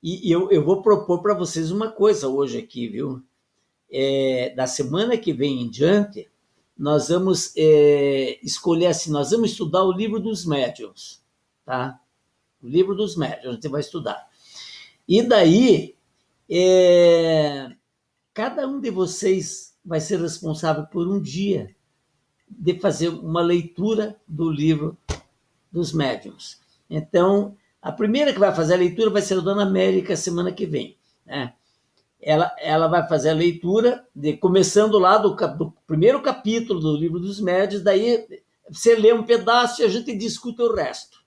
C: E eu vou propor para vocês uma coisa hoje aqui, viu? Da semana que vem em diante, nós vamos escolher assim, nós vamos estudar o livro dos médiuns, tá? O livro dos médiuns, a gente vai estudar. E daí, cada um de vocês vai ser responsável por um dia de fazer uma leitura do livro dos médiuns. Então, a primeira que vai fazer a leitura vai ser a Dona América semana que vem, né? Ela vai fazer a leitura, começando lá do primeiro capítulo do livro dos médiuns, daí você lê um pedaço e a gente discute o resto.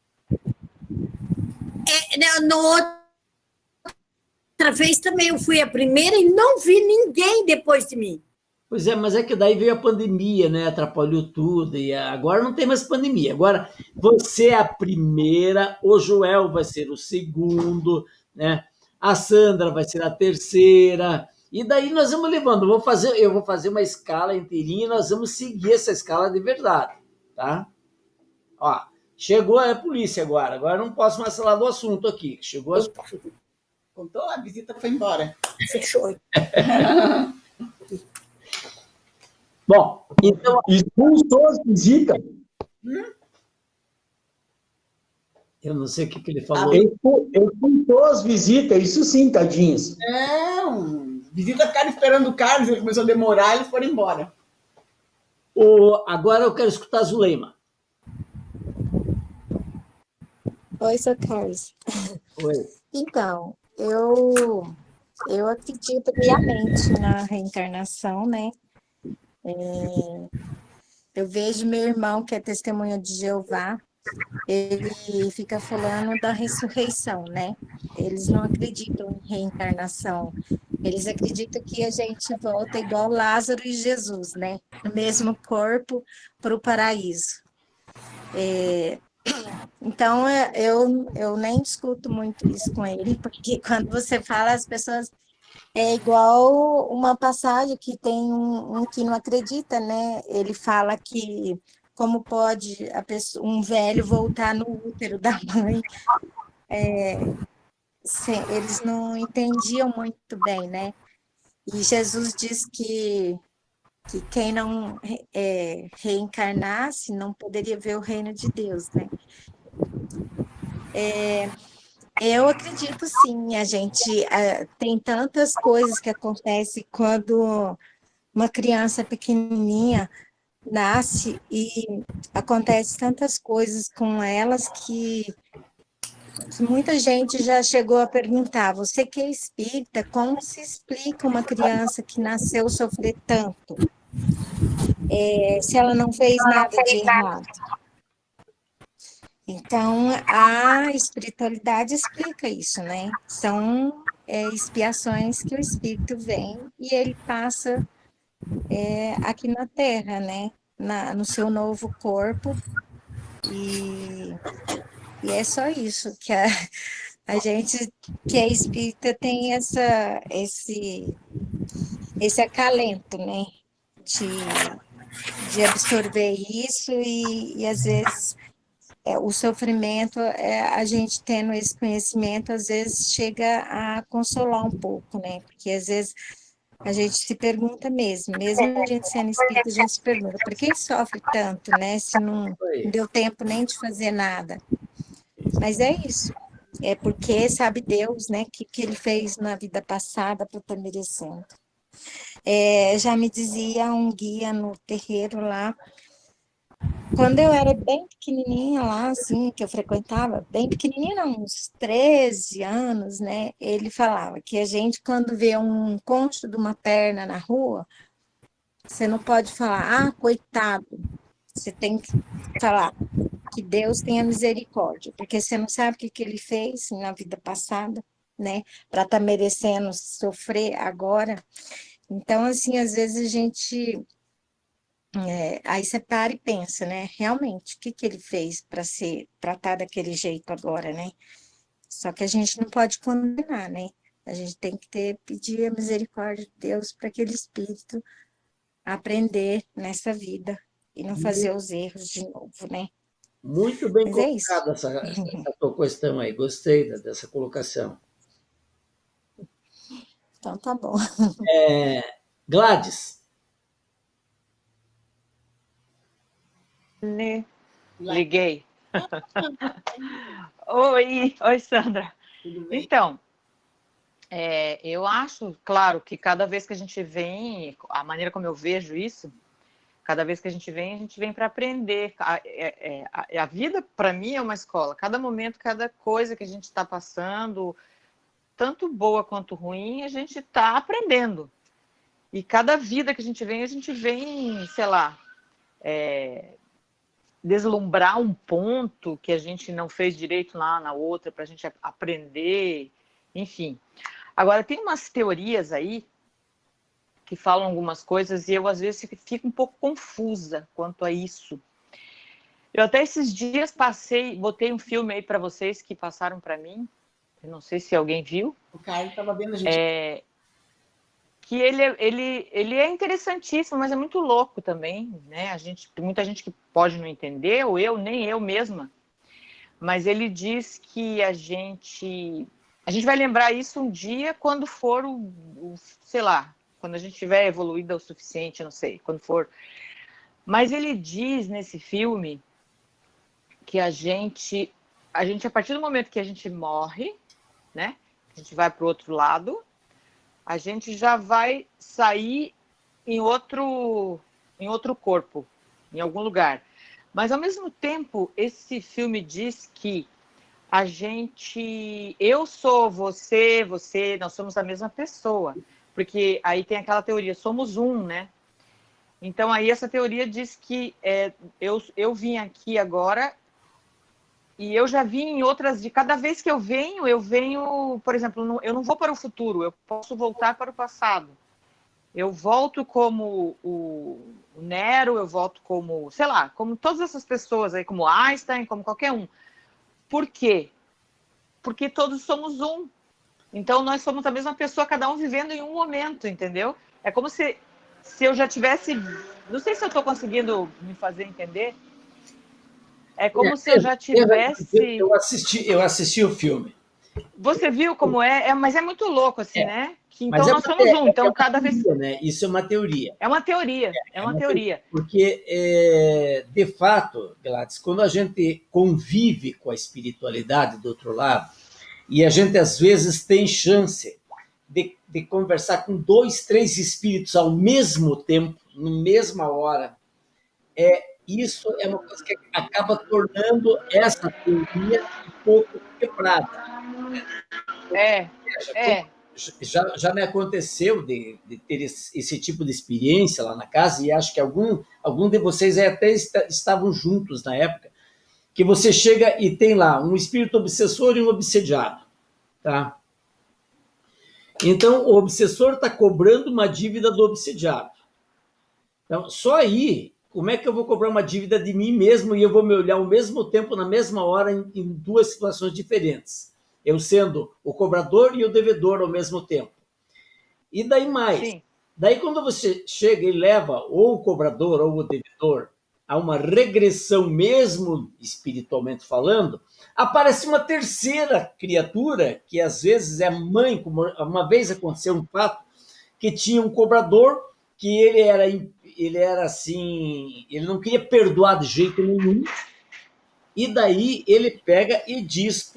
F: Outra vez também eu fui a primeira e não vi ninguém depois de mim.
C: Pois é, mas é que daí veio a pandemia, né? Atrapalhou tudo, e agora não tem mais pandemia. Agora você é a primeira, o Joel vai ser o segundo, né? A Sandra vai ser a terceira, e daí nós vamos levando. Eu vou fazer uma escala inteirinha e nós vamos seguir essa escala de verdade, tá? Ó, chegou a polícia agora não posso mais falar do assunto aqui. Chegou
I: Contou, a visita foi embora.
F: Fechou.
C: Bom, então...
A: Expulsou as visitas.
C: Eu não sei o que ele falou.
A: Expulsou as visitas, isso sim, tadinhos.
I: Visita ficaram esperando o Carlos, ele começou a demorar, eles foram embora.
C: Agora eu quero escutar a Zuleima.
J: Oi, sou Carlos.
C: Oi.
J: Então, eu acredito piamente na reencarnação, né? Eu vejo meu irmão, que é testemunha de Jeová, ele fica falando da ressurreição, né? Eles não acreditam em reencarnação. Eles acreditam que a gente volta igual Lázaro e Jesus, né? No mesmo corpo para o paraíso. Então, eu nem discuto muito isso com ele, porque quando você fala, as pessoas... É igual uma passagem que tem um que não acredita, né? Ele fala que como pode um velho voltar no útero da mãe. Eles não entendiam muito bem, né? E Jesus diz que quem não reencarnasse não poderia ver o reino de Deus, né? Eu acredito sim, a gente tem tantas coisas que acontecem quando uma criança pequenininha nasce e acontece tantas coisas com elas que muita gente já chegou a perguntar: você que é espírita, como se explica uma criança que nasceu sofrer tanto, se ela não fez nada de errado? Então, a espiritualidade explica isso, né? São expiações que o espírito vem e ele passa aqui na Terra, né? No seu novo corpo. E é só isso, que a gente que é espírita tem esse acalento, né? De absorver isso e às vezes... o sofrimento, a gente tendo esse conhecimento, às vezes chega a consolar um pouco, né? Porque às vezes a gente se pergunta mesmo a gente sendo espírita, a gente se pergunta, por que sofre tanto, né? Se não deu tempo nem de fazer nada. Mas é isso. É porque sabe Deus, né? Que ele fez na vida passada para estar merecendo. Já me dizia um guia no terreiro lá, quando eu era bem pequenininha lá, assim, que eu frequentava, bem pequenininha, não, uns 13 anos, né? Ele falava que a gente, quando vê um concho de uma perna na rua, você não pode falar, coitado. Você tem que falar que Deus tenha misericórdia, porque você não sabe o que ele fez na vida passada, né? Para estar merecendo sofrer agora. Então, assim, às vezes a gente aí você para e pensa, né? Realmente, o que ele fez para ser tratado daquele jeito agora, né? Só que a gente não pode condenar, né? A gente tem que pedir a misericórdia de Deus para aquele espírito aprender nessa vida e não fazer os erros de novo, né?
C: Muito bem
J: Mas é isso.
C: colocada essa tua questão aí. Gostei dessa colocação.
J: Então tá bom.
C: Gladys.
B: Liguei. Oi, Sandra.
I: Tudo bem?
B: Então, eu acho, claro, que cada vez que a gente vem, a maneira como eu vejo isso, cada vez que a gente vem para aprender. A vida, para mim, é uma escola. Cada momento, cada coisa que a gente está passando, tanto boa quanto ruim, a gente está aprendendo. E cada vida que a gente vem, sei lá, deslumbrar um ponto que a gente não fez direito lá na outra, para a gente aprender, enfim. Agora, tem umas teorias aí que falam algumas coisas e eu, às vezes, fico um pouco confusa quanto a isso. Eu até esses dias botei um filme aí para vocês que passaram para mim, eu não sei se alguém viu.
I: O Caio estava vendo a gente.
B: Que ele é interessantíssimo, mas é muito louco também, né? Tem muita gente que pode não entender, ou nem eu mesma, mas ele diz que a gente vai lembrar isso um dia quando for sei lá, quando a gente tiver evoluído o suficiente, não sei, quando for. Mas ele diz nesse filme que a gente, a partir do momento que a gente morre, né? A gente vai para o outro lado, a gente já vai sair em outro corpo, em algum lugar. Mas, ao mesmo tempo, esse filme diz que eu sou você, nós somos a mesma pessoa. Porque aí tem aquela teoria, somos um, né? Então, aí essa teoria diz que eu vim aqui agora e eu já vim em outras, de cada vez que eu venho, por exemplo, eu não vou para o futuro, eu posso voltar para o passado. Eu volto como o Nero, eu volto como, sei lá, como todas essas pessoas aí, como Einstein, como qualquer um. Por quê? Porque todos somos um. Então, nós somos a mesma pessoa, cada um vivendo em um momento, entendeu? É como se eu já tivesse... Não sei se eu estou conseguindo me fazer entender. É como se eu já tivesse...
C: Eu assisti o filme.
B: Você viu como é? Mas é muito louco, assim, né? Que, então,
C: Mas
B: nós somos um. Então, cada vez...
C: Né? Isso é uma teoria.
B: É uma teoria. É uma teoria.
C: Porque, de fato, Gladys, quando a gente convive com a espiritualidade do outro lado, e a gente, às vezes, tem chance de conversar com 2, 3 espíritos ao mesmo tempo, na mesma hora, isso é uma coisa que acaba tornando essa teoria um pouco quebrada. Já me aconteceu de ter esse tipo de experiência lá na casa, e acho que algum de vocês até estavam juntos na época, que você chega e tem lá um espírito obsessor e um obsediado. Tá? Então, o obsessor está cobrando uma dívida do obsediado. Então, só aí, como é que eu vou cobrar uma dívida de mim mesmo e eu vou me olhar ao mesmo tempo, na mesma hora, em 2 situações diferentes? Eu sendo o cobrador e o devedor ao mesmo tempo. E daí mais. Sim. Daí, quando você chega e leva ou o cobrador ou o devedor a uma regressão mesmo, espiritualmente falando, aparece uma terceira criatura, que às vezes é mãe, como uma vez aconteceu um fato, que tinha um cobrador, que ele era assim, ele não queria perdoar de jeito nenhum, e daí ele pega e diz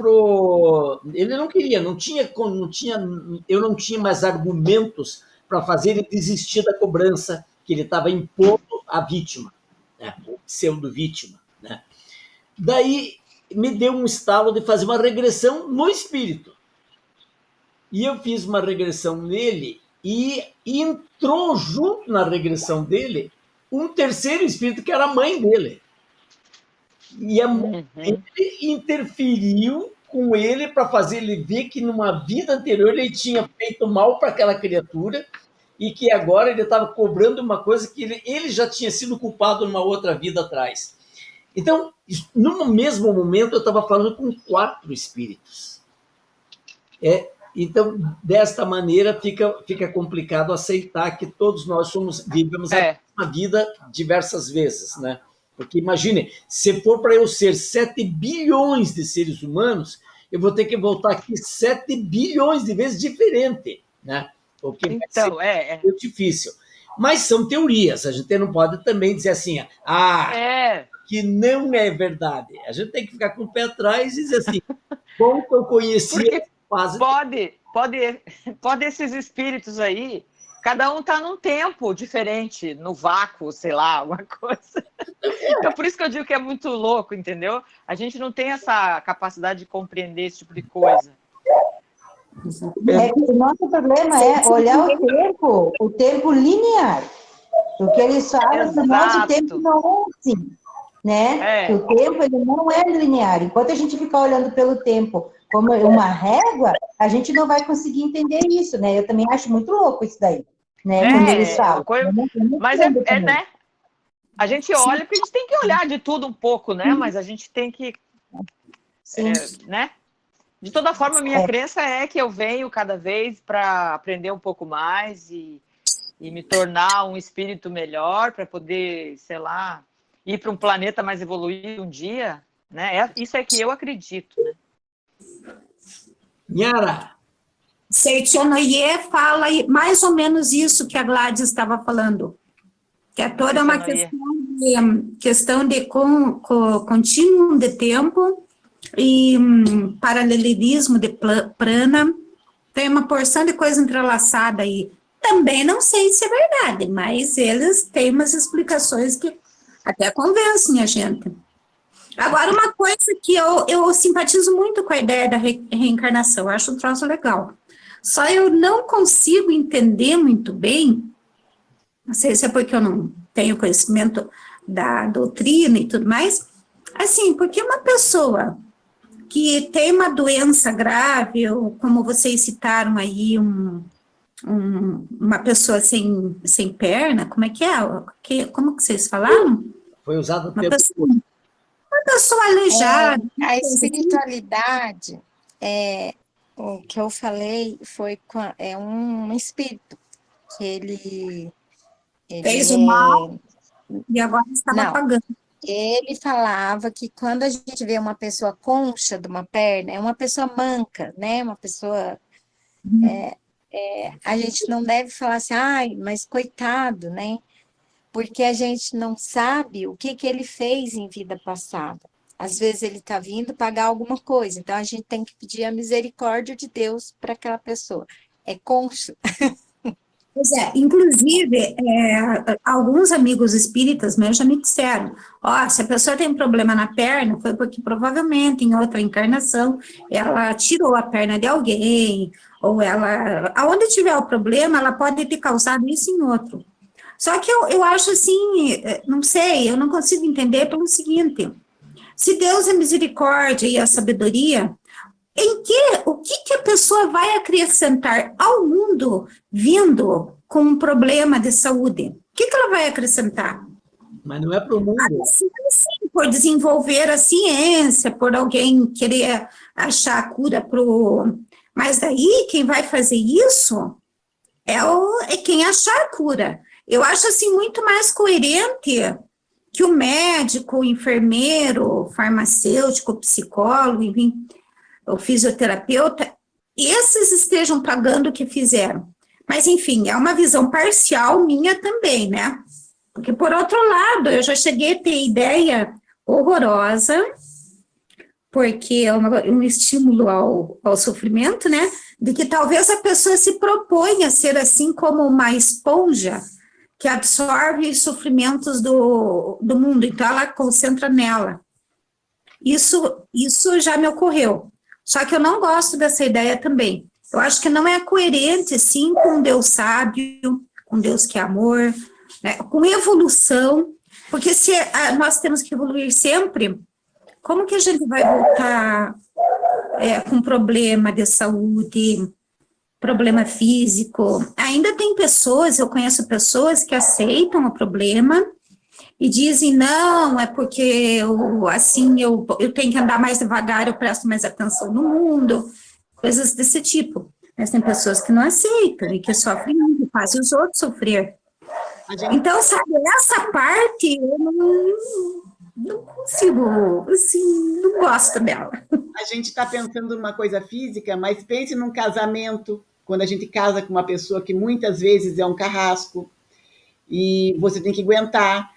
C: ele não queria, eu não tinha mais argumentos para fazer ele desistir da cobrança que ele estava impondo à vítima, né? Ou pseudo-vítima, né? Daí me deu um estalo de fazer uma regressão no espírito. E eu fiz uma regressão nele e entrou junto na regressão dele um terceiro espírito que era a mãe dele. E a mãe dele interferiu com ele para fazer ele ver que numa vida anterior ele tinha feito mal para aquela criatura e que agora ele estava cobrando uma coisa que ele já tinha sido culpado numa outra vida atrás. Então, no mesmo momento, eu estava falando com 4 espíritos. Então, desta maneira, fica complicado aceitar que todos nós vivemos a mesma vida diversas vezes, né? Porque, imagine, se for para eu ser 7 bilhões de seres humanos, eu vou ter que voltar aqui 7 bilhões de vezes diferente, né? O que então, vai ser muito difícil. Mas são teorias, a gente não pode também dizer assim, que não é verdade. A gente tem que ficar com o pé atrás e dizer assim, bom que eu conhecia...
B: Pode esses espíritos aí, cada um está num tempo diferente, no vácuo, sei lá, alguma coisa. Então, por isso que eu digo que é muito louco, entendeu? A gente não tem essa capacidade de compreender esse tipo de coisa.
G: O nosso problema é olhar o tempo linear. O que eles falam que o nosso tempo não é assim, né? O tempo ele não é linear. Enquanto a gente ficar olhando pelo tempo como uma régua, a gente não vai conseguir entender isso, né? Eu também acho muito louco isso daí, né? Quando eles falam.
B: Mas né? A gente olha, porque a gente tem que olhar de tudo um pouco, né? Mas a gente tem que, né? De toda forma, a minha crença é que eu venho cada vez para aprender um pouco mais e me tornar um espírito melhor, para poder, sei lá, ir para um planeta mais evoluído um dia, né? Isso é que eu acredito, né?
C: Nhara.
K: Seitonoye fala mais ou menos isso que a Gladys estava falando, que é toda uma questão de contínuo de tempo e paralelismo de prana, tem uma porção de coisa entrelaçada aí. Também não sei se é verdade, mas eles têm umas explicações que até convencem a gente. Agora, uma coisa que eu simpatizo muito com a ideia da reencarnação, eu acho um troço legal. Só eu não consigo entender muito bem, não sei se é porque eu não tenho conhecimento da doutrina e tudo mais, assim, porque uma pessoa que tem uma doença grave, ou como vocês citaram aí, uma pessoa sem perna, como é que é? Como que vocês falaram?
C: Foi usado o tempo.
K: Uma pessoa aleijada.
J: A espiritualidade, o que eu falei foi um espírito que ele
K: fez o mal e agora estava pagando.
J: Ele falava que quando a gente vê uma pessoa concha de uma perna, é uma pessoa manca, né? Uma pessoa... a gente não deve falar assim, ai, mas coitado, né? Porque a gente não sabe o que ele fez em vida passada. Às vezes ele está vindo pagar alguma coisa, então a gente tem que pedir a misericórdia de Deus para aquela pessoa. É concha.
K: Pois inclusive, alguns amigos espíritas meus já me disseram, se a pessoa tem um problema na perna, foi porque provavelmente em outra encarnação ela tirou a perna de alguém, ou aonde tiver o problema, ela pode ter causado isso em outro. Só que eu acho assim, não sei, eu não consigo entender pelo seguinte, se Deus é misericórdia e a sabedoria, o que a pessoa vai acrescentar ao mundo vindo com um problema de saúde? O que ela vai acrescentar?
C: Mas não é para o mundo.
K: Sim, por desenvolver a ciência, por alguém querer achar a cura Mas daí, quem vai fazer isso é quem achar a cura. Eu acho, assim, muito mais coerente que o médico, o enfermeiro, o farmacêutico, o psicólogo, enfim, o fisioterapeuta, esses estejam pagando o que fizeram. Mas, enfim, é uma visão parcial minha também, né? Porque, por outro lado, eu já cheguei a ter ideia horrorosa, porque é um estímulo ao sofrimento, né? De que talvez a pessoa se proponha a ser assim como uma esponja que absorve os sofrimentos do mundo, então ela concentra nela. Isso já me ocorreu. Só que eu não gosto dessa ideia também. Eu acho que não é coerente, sim, com um Deus sábio, com Deus que é amor, né, com evolução, porque se nós temos que evoluir sempre, como que a gente vai voltar com problema de saúde, problema físico? Ainda tem pessoas, eu conheço pessoas que aceitam o problema e dizem, não, é porque eu tenho que andar mais devagar, eu presto mais atenção no mundo, coisas desse tipo. Mas tem pessoas que não aceitam e que sofrem muito, e fazem os outros sofrer. Então, sabe, essa parte eu não consigo, assim, não gosto dela.
I: A gente está pensando numa coisa física, mas pense num casamento, quando a gente casa com uma pessoa que muitas vezes é um carrasco, e você tem que aguentar.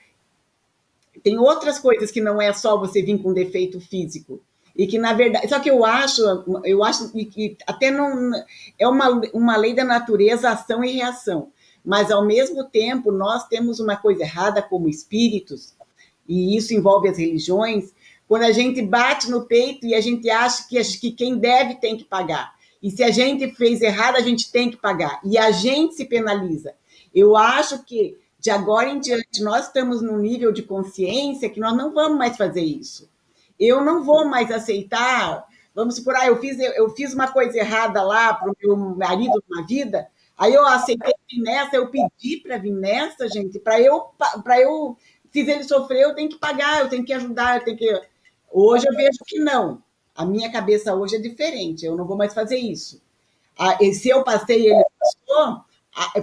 I: Tem outras coisas que não é só você vir com defeito físico. E que, na verdade, só que eu acho que até não é uma lei da natureza, ação e reação. Mas, ao mesmo tempo, nós temos uma coisa errada como espíritos, e isso envolve as religiões, quando a gente bate no peito e a gente acha que quem deve tem que pagar. E se a gente fez errado, a gente tem que pagar. E a gente se penaliza. Eu acho que, de agora em diante, nós estamos num nível de consciência que nós não vamos mais fazer isso. Eu não vou mais aceitar, vamos supor, eu fiz uma coisa errada lá para o meu marido na vida, aí eu aceitei vir nessa, eu pedi para vir nessa, gente, para eu fiz ele sofrer, eu tenho que pagar, eu tenho que ajudar, eu tenho que... Hoje eu vejo que não. A minha cabeça hoje é diferente, eu não vou mais fazer isso. E se eu passei e ele passou,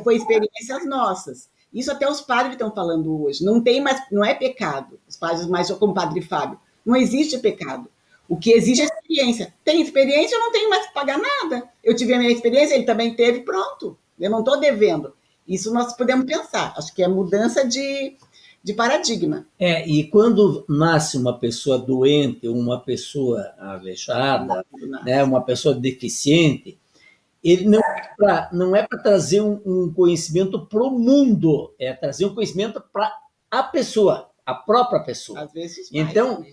I: foi experiências nossas. Isso até os padres estão falando hoje. Não tem mais, não é pecado. Os padres, mais como o Padre Fábio, não existe pecado. O que existe é experiência. Tem experiência, eu não tenho mais que pagar nada. Eu tive a minha experiência, ele também teve, pronto. Eu não estou devendo. Isso nós podemos pensar. Acho que é mudança de paradigma.
C: E quando nasce uma pessoa doente, uma pessoa aleijada, né, uma pessoa deficiente, ele não é para trazer um conhecimento para o mundo, é trazer um conhecimento para a pessoa, a própria pessoa.
I: Às vezes,
C: então,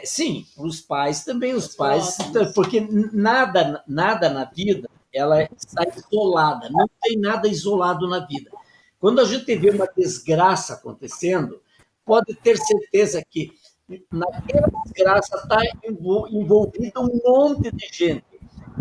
C: sim, os pais também, porque nada na vida ela está isolada, não tem nada isolado na vida. Quando a gente vê uma desgraça acontecendo, pode ter certeza que naquela desgraça está envolvido um monte de gente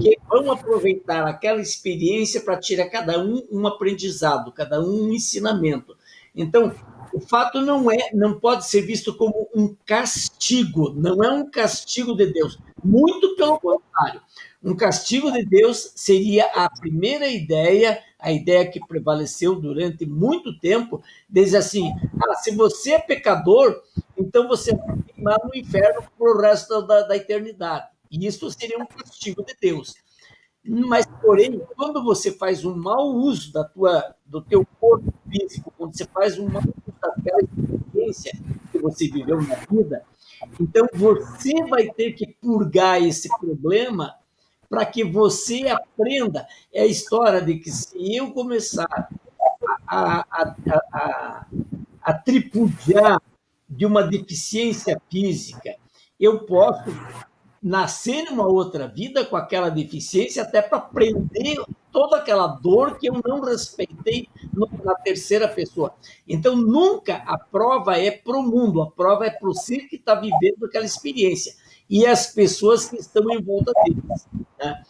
C: que vão aproveitar aquela experiência para tirar cada um aprendizado, cada um ensinamento. Então, o fato não pode ser visto como um castigo, não é um castigo de Deus, muito pelo contrário. Um castigo de Deus seria a primeira ideia, a ideia que prevaleceu durante muito tempo, diz assim, se você é pecador, então você vai queimar no inferno para o resto da eternidade. E isso seria um castigo de Deus. Mas, porém, quando você faz um mau uso do teu corpo físico, quando você faz um mau uso daquela experiência que você viveu na vida, então você vai ter que purgar esse problema para que você aprenda. É a história de que se eu começar a tripudiar de uma deficiência física, eu posso nascer numa outra vida com aquela deficiência até para aprender toda aquela dor que eu não respeitei na terceira pessoa. Então, nunca a prova é para o mundo, a prova é para o ser que está vivendo aquela experiência e as pessoas que estão em volta deles. Né?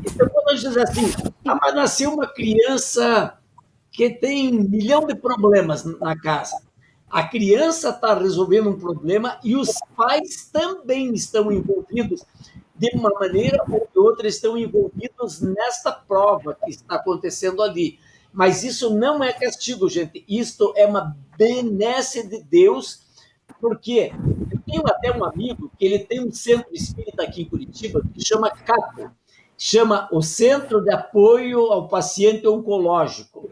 C: Então, quando a gente diz assim, mas nasceu uma criança que tem 1 milhão de problemas na casa, a criança está resolvendo um problema e os pais também estão envolvidos, de uma maneira ou de outra, estão envolvidos nesta prova que está acontecendo ali. Mas isso não é castigo, gente. Isto é uma benesse de Deus, porque eu tenho até um amigo que ele tem um centro espírita aqui em Curitiba que chama CAPO, chama o Centro de Apoio ao Paciente Oncológico.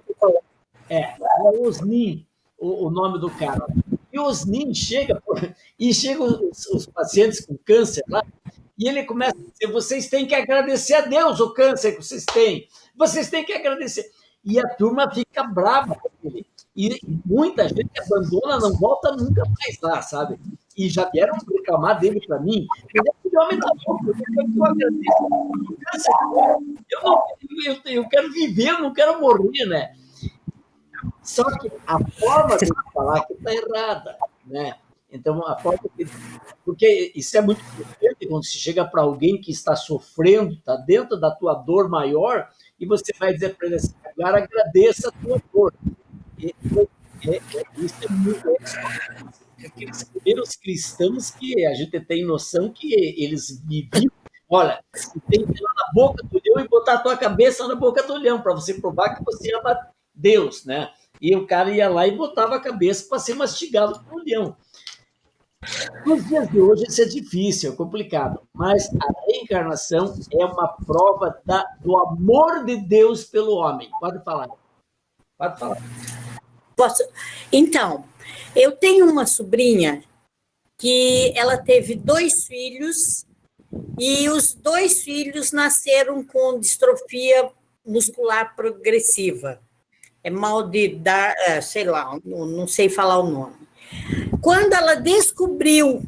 C: É Osnin, o nome do cara. E o Osnin chega os pacientes com câncer lá, e ele começa a dizer, vocês têm que agradecer a Deus o câncer que vocês têm que agradecer. E a turma fica brava com ele. E muita gente abandona, não volta nunca mais lá, sabe? E já vieram reclamar dele para mim. Esse homem tá louco, eu agradeço o câncer. Eu quero viver, eu não quero morrer, né? Só que a forma de falar que está errada, né? Então, a forma que... Porque isso é muito importante quando se chega para alguém que está sofrendo, está dentro da tua dor maior, e você vai dizer para ele assim, agora agradeça a tua dor. Isso é muito... Aqueles primeiros cristãos que a gente tem noção que eles viviam. Olha, você tem que ir lá na boca do leão e botar a tua cabeça na boca do leão, para você provar que você ama Deus, né? E o cara ia lá e botava a cabeça para ser mastigado por um leão. Nos dias de hoje isso é difícil, é complicado, mas a reencarnação é uma prova do amor de Deus pelo homem. Pode falar. Pode falar.
F: Posso? Então, eu tenho uma sobrinha que ela teve 2 filhos e os 2 filhos nasceram com distrofia muscular progressiva. É mal de dar, sei lá, não sei falar o nome. Quando ela descobriu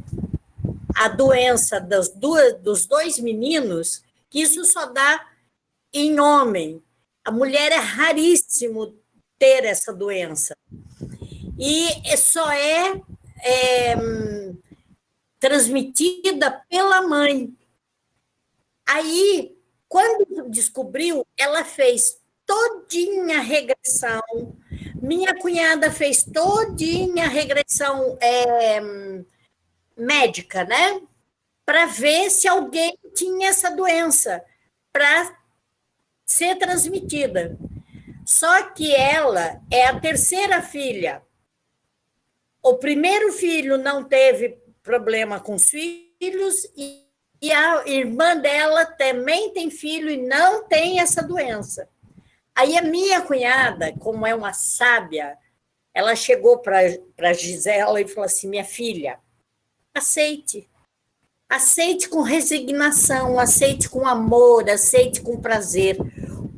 F: a doença dos 2 meninos, que isso só dá em homem. A mulher é raríssimo ter essa doença. E só é transmitida pela mãe. Aí, quando descobriu, ela fez todinha a regressão. Minha cunhada fez todinha a regressão médica, né? Para ver se alguém tinha essa doença, para ser transmitida. Só que ela é a 3ª filha. O primeiro filho não teve problema com os filhos e a irmã dela também tem filho e não tem essa doença. Aí a minha cunhada, como é uma sábia, ela chegou para Gisela e falou assim, minha filha, aceite. Aceite com resignação, aceite com amor, aceite com prazer.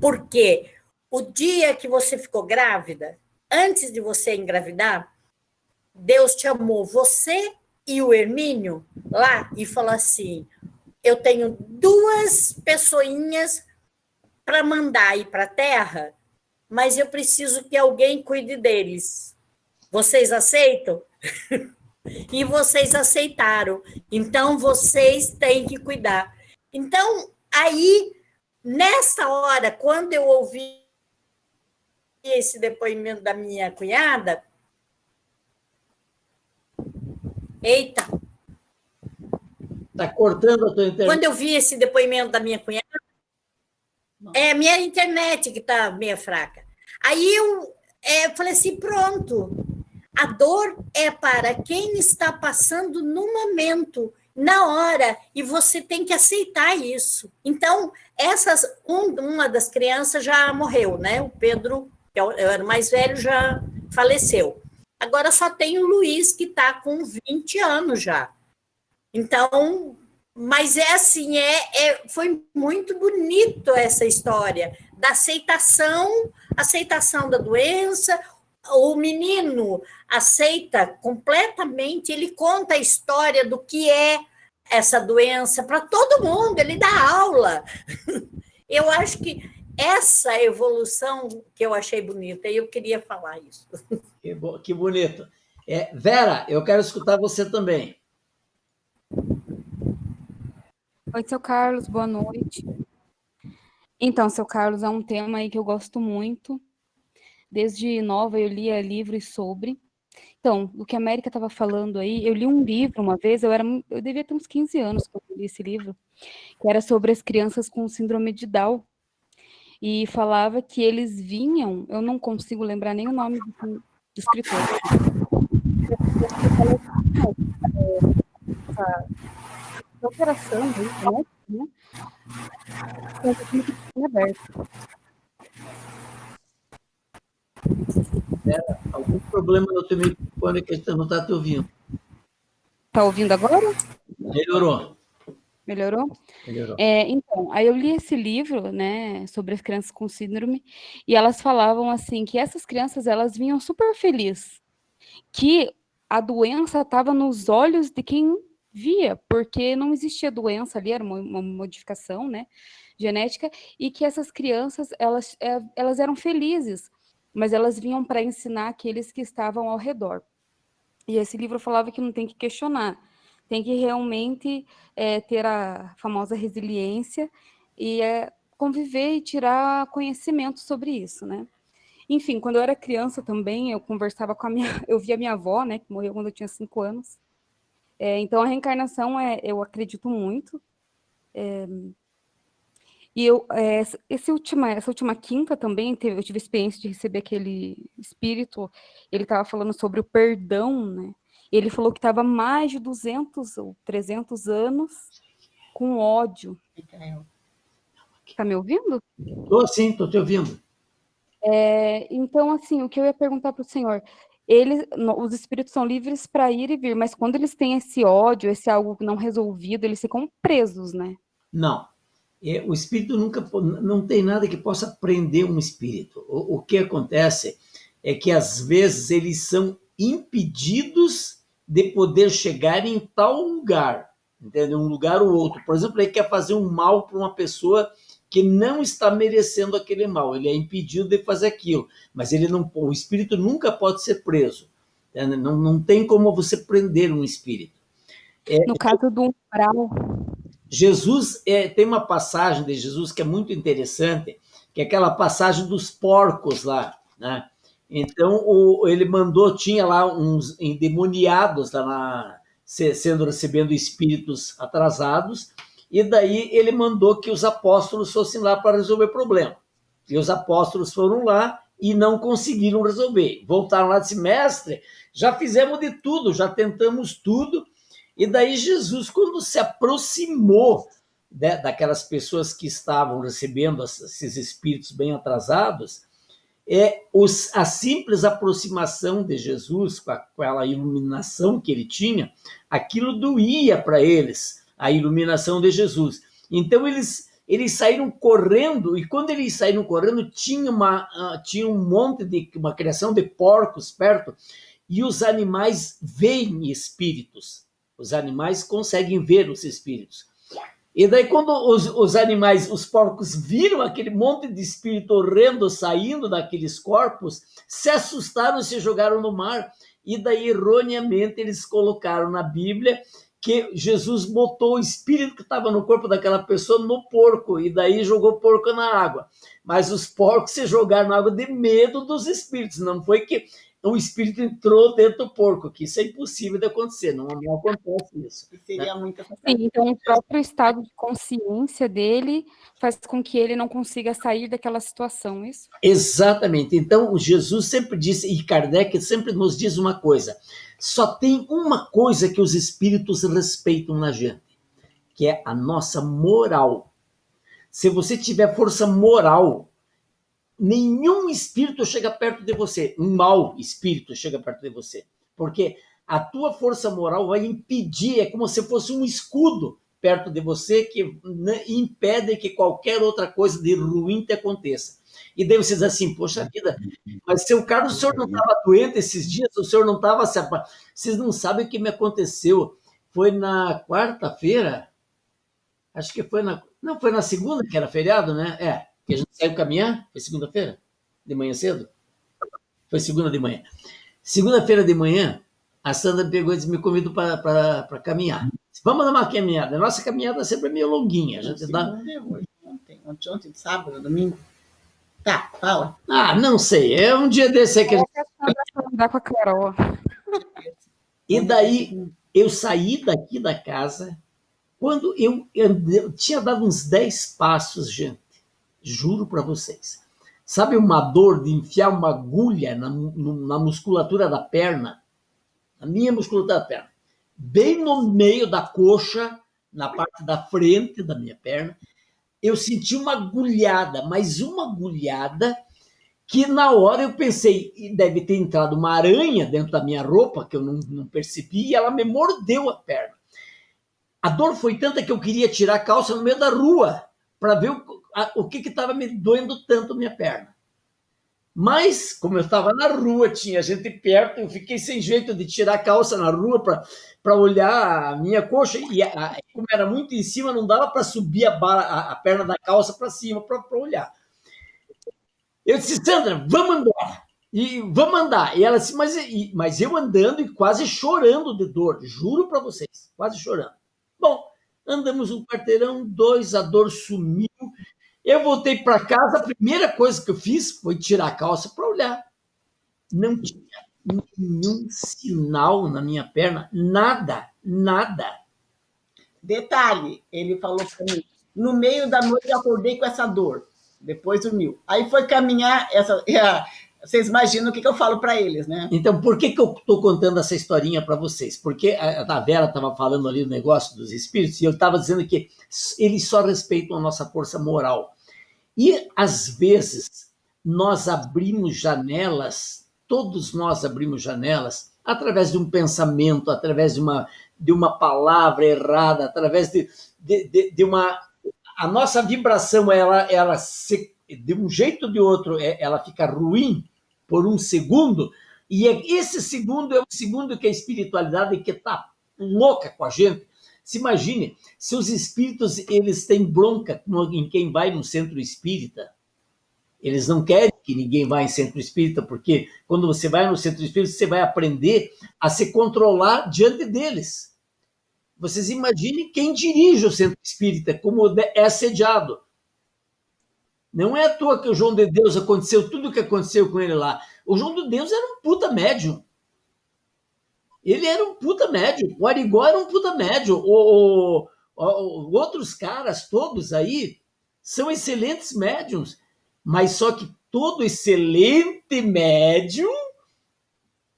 F: Porque o dia que você ficou grávida, antes de você engravidar, Deus te amou, você e o Hermínio, lá, e falou assim, eu tenho 2 pessoinhas para mandar ir para a Terra, mas eu preciso que alguém cuide deles. Vocês aceitam? E vocês aceitaram. Então, vocês têm que cuidar. Então, aí, nessa hora, quando eu ouvi esse depoimento da minha cunhada, eita!
C: Está cortando a tua internet.
F: Quando eu vi esse depoimento da minha cunhada, é a minha internet que está meio fraca. Aí eu falei assim, pronto, a dor é para quem está passando no momento, na hora, e você tem que aceitar isso. Então, uma das crianças já morreu, né? O Pedro, que eu era o mais velho, já faleceu. Agora só tem o Luiz, que está com 20 anos já. Então, mas é assim, foi muito bonito essa história da aceitação da doença. O menino aceita completamente, ele conta a história do que é essa doença para todo mundo, ele dá aula. Eu acho que essa evolução que eu achei bonita, e eu queria falar isso.
C: Que bonito. Vera, eu quero escutar você também.
D: Oi, seu Carlos, boa noite. Então, seu Carlos, é um tema aí que eu gosto muito. Desde nova eu lia livros sobre. Então, o que a América estava falando aí, eu li um livro uma vez, eu devia ter uns 15 anos quando eu li esse livro, que era sobre as crianças com síndrome de Down. e falava que eles vinham, eu não consigo lembrar nem o nome do escritor. Essa operação, né? Aberto.
C: Algum problema no teu microfone que a gente não está te ouvindo.
D: Tá ouvindo agora?
C: Melhorou.
D: Melhorou?
C: Melhorou.
D: Então, aí eu li esse livro, né, sobre as crianças com síndrome, e elas falavam assim, que essas crianças, elas vinham super felizes, que a doença estava nos olhos de quem via, porque não existia doença ali, era uma modificação, né, genética, e que essas crianças, elas eram felizes, mas elas vinham para ensinar aqueles que estavam ao redor. E esse livro falava que não tem que questionar, tem que realmente ter a famosa resiliência e conviver e tirar conhecimento sobre isso, né? Enfim, quando eu era criança também, eu conversava com eu via minha avó, né, que morreu quando eu tinha 5 anos. Então, a reencarnação, eu acredito muito. E essa última quinta também, eu tive a experiência de receber aquele espírito, ele estava falando sobre o perdão, né? Ele falou que estava mais de 200 ou 300 anos com ódio. Tá me ouvindo?
C: Estou sim, estou te ouvindo.
D: Então, assim, o que eu ia perguntar para o senhor, os espíritos são livres para ir e vir, mas quando eles têm esse ódio, esse algo não resolvido, eles ficam presos, né?
C: Não. O espírito não tem nada que possa prender um espírito. O que acontece é que, às vezes, eles são impedidos de poder chegar em tal lugar, entendeu? Um lugar ou outro. Por exemplo, ele quer fazer um mal para uma pessoa que não está merecendo aquele mal. Ele é impedido de fazer aquilo. Mas o espírito nunca pode ser preso. Não tem como você prender um espírito.
D: No caso do umbral...
C: Jesus, tem uma passagem de Jesus que é muito interessante, que é aquela passagem dos porcos lá, né? Então, ele tinha lá uns endemoniados lá recebendo espíritos atrasados, e daí ele mandou que os apóstolos fossem lá para resolver o problema. E os apóstolos foram lá e não conseguiram resolver. Voltaram lá e disseram, mestre, já fizemos de tudo, já tentamos tudo. E daí Jesus, quando se aproximou daquelas pessoas que estavam recebendo esses espíritos bem atrasados, a simples aproximação de Jesus, com aquela iluminação que ele tinha, aquilo doía para eles, a iluminação de Jesus. Então eles saíram correndo, e quando eles saíram correndo, tinha um monte uma criação de porcos perto, e os animais veem espíritos. Os animais conseguem ver os espíritos. E daí, quando os animais, os porcos, viram aquele monte de espírito horrendo saindo daqueles corpos, se assustaram e se jogaram no mar. E daí, erroneamente, eles colocaram na Bíblia que Jesus botou o espírito que estava no corpo daquela pessoa no porco, e daí jogou o porco na água. Mas os porcos se jogaram na água de medo dos espíritos, não foi que o espírito entrou dentro do porco, que isso é impossível de acontecer, não acontece isso.
I: Seria muito...
D: Sim, então o próprio estado de consciência dele faz com que ele não consiga sair daquela situação, isso?
C: Exatamente. Então, Jesus sempre disse, e Kardec sempre nos diz uma coisa, só tem uma coisa que os espíritos respeitam na gente, que é a nossa moral. Se você tiver força moral, nenhum espírito chega perto de você, um mau espírito chega perto de você, porque a tua força moral vai impedir, é como se fosse um escudo perto de você que impede que qualquer outra coisa de ruim te aconteça. E daí você diz assim, poxa vida, mas seu Carlos, o senhor não estava doente esses dias, o senhor não estava... Vocês não sabem o que me aconteceu, foi na quarta-feira, acho que foi não, foi na segunda, que era feriado, né? Que a gente saiu caminhar, foi segunda-feira, de manhã cedo? Foi segunda de manhã. Segunda-feira de manhã, a Sandra pegou e me convidou para caminhar. Vamos dar uma caminhada. A nossa caminhada sempre é meio longuinha. A gente dá...
I: Ontem, sábado, domingo. Tá, fala.
C: Não sei. É um dia desse aí que a gente...
D: Andar com a Carol.
C: E daí, eu saí daqui da casa, quando eu tinha dado uns 10 passos, gente. Juro para vocês. Sabe uma dor de enfiar uma agulha na musculatura da perna? Na minha musculatura da perna. Bem no meio da coxa, na parte da frente da minha perna, eu senti uma agulhada, mas uma agulhada que na hora eu pensei, deve ter entrado uma aranha dentro da minha roupa, que eu não percebi, e ela me mordeu a perna. A dor foi tanta que eu queria tirar a calça no meio da rua, para ver o que estava me doendo tanto a minha perna. Mas, como eu estava na rua, tinha gente perto, eu fiquei sem jeito de tirar a calça na rua para olhar a minha coxa, e como era muito em cima, não dava para subir a perna da calça para cima para olhar. Eu disse, Sandra, vamos embora. E vamos andar. E ela disse, mas eu andando e quase chorando de dor, juro para vocês, quase chorando. Bom, andamos um quarteirão, 2, a dor sumiu. Eu voltei para casa, a primeira coisa que eu fiz foi tirar a calça para olhar. Não tinha nenhum sinal na minha perna, nada.
I: Detalhe, ele falou para mim, no meio da noite eu acordei com essa dor, depois dormiu. Aí foi caminhar, vocês imaginam o que eu falo para eles, né?
C: Então, por que eu estou contando essa historinha para vocês? Porque a Vera estava falando ali do negócio dos espíritos e eu estava dizendo que eles só respeitam a nossa força moral. E, às vezes, nós abrimos janelas, todos nós abrimos janelas, através de um pensamento, através de uma palavra errada, através de uma... A nossa vibração, ela de um jeito ou de outro, ela fica ruim por um segundo, e esse segundo é o segundo que a espiritualidade que está louca com a gente. Se imagine, se os espíritos eles têm bronca em quem vai no centro espírita, eles não querem que ninguém vá em centro espírita, porque quando você vai no centro espírita, você vai aprender a se controlar diante deles. Vocês imaginem quem dirige o centro espírita, como é assediado. Não é à toa que o João de Deus aconteceu tudo o que aconteceu com ele lá. O João de Deus era um puta médium. Ele era um puta médium. O Arigó era um puta médium. Outros caras todos aí são excelentes médiums. Mas só que todo excelente médium,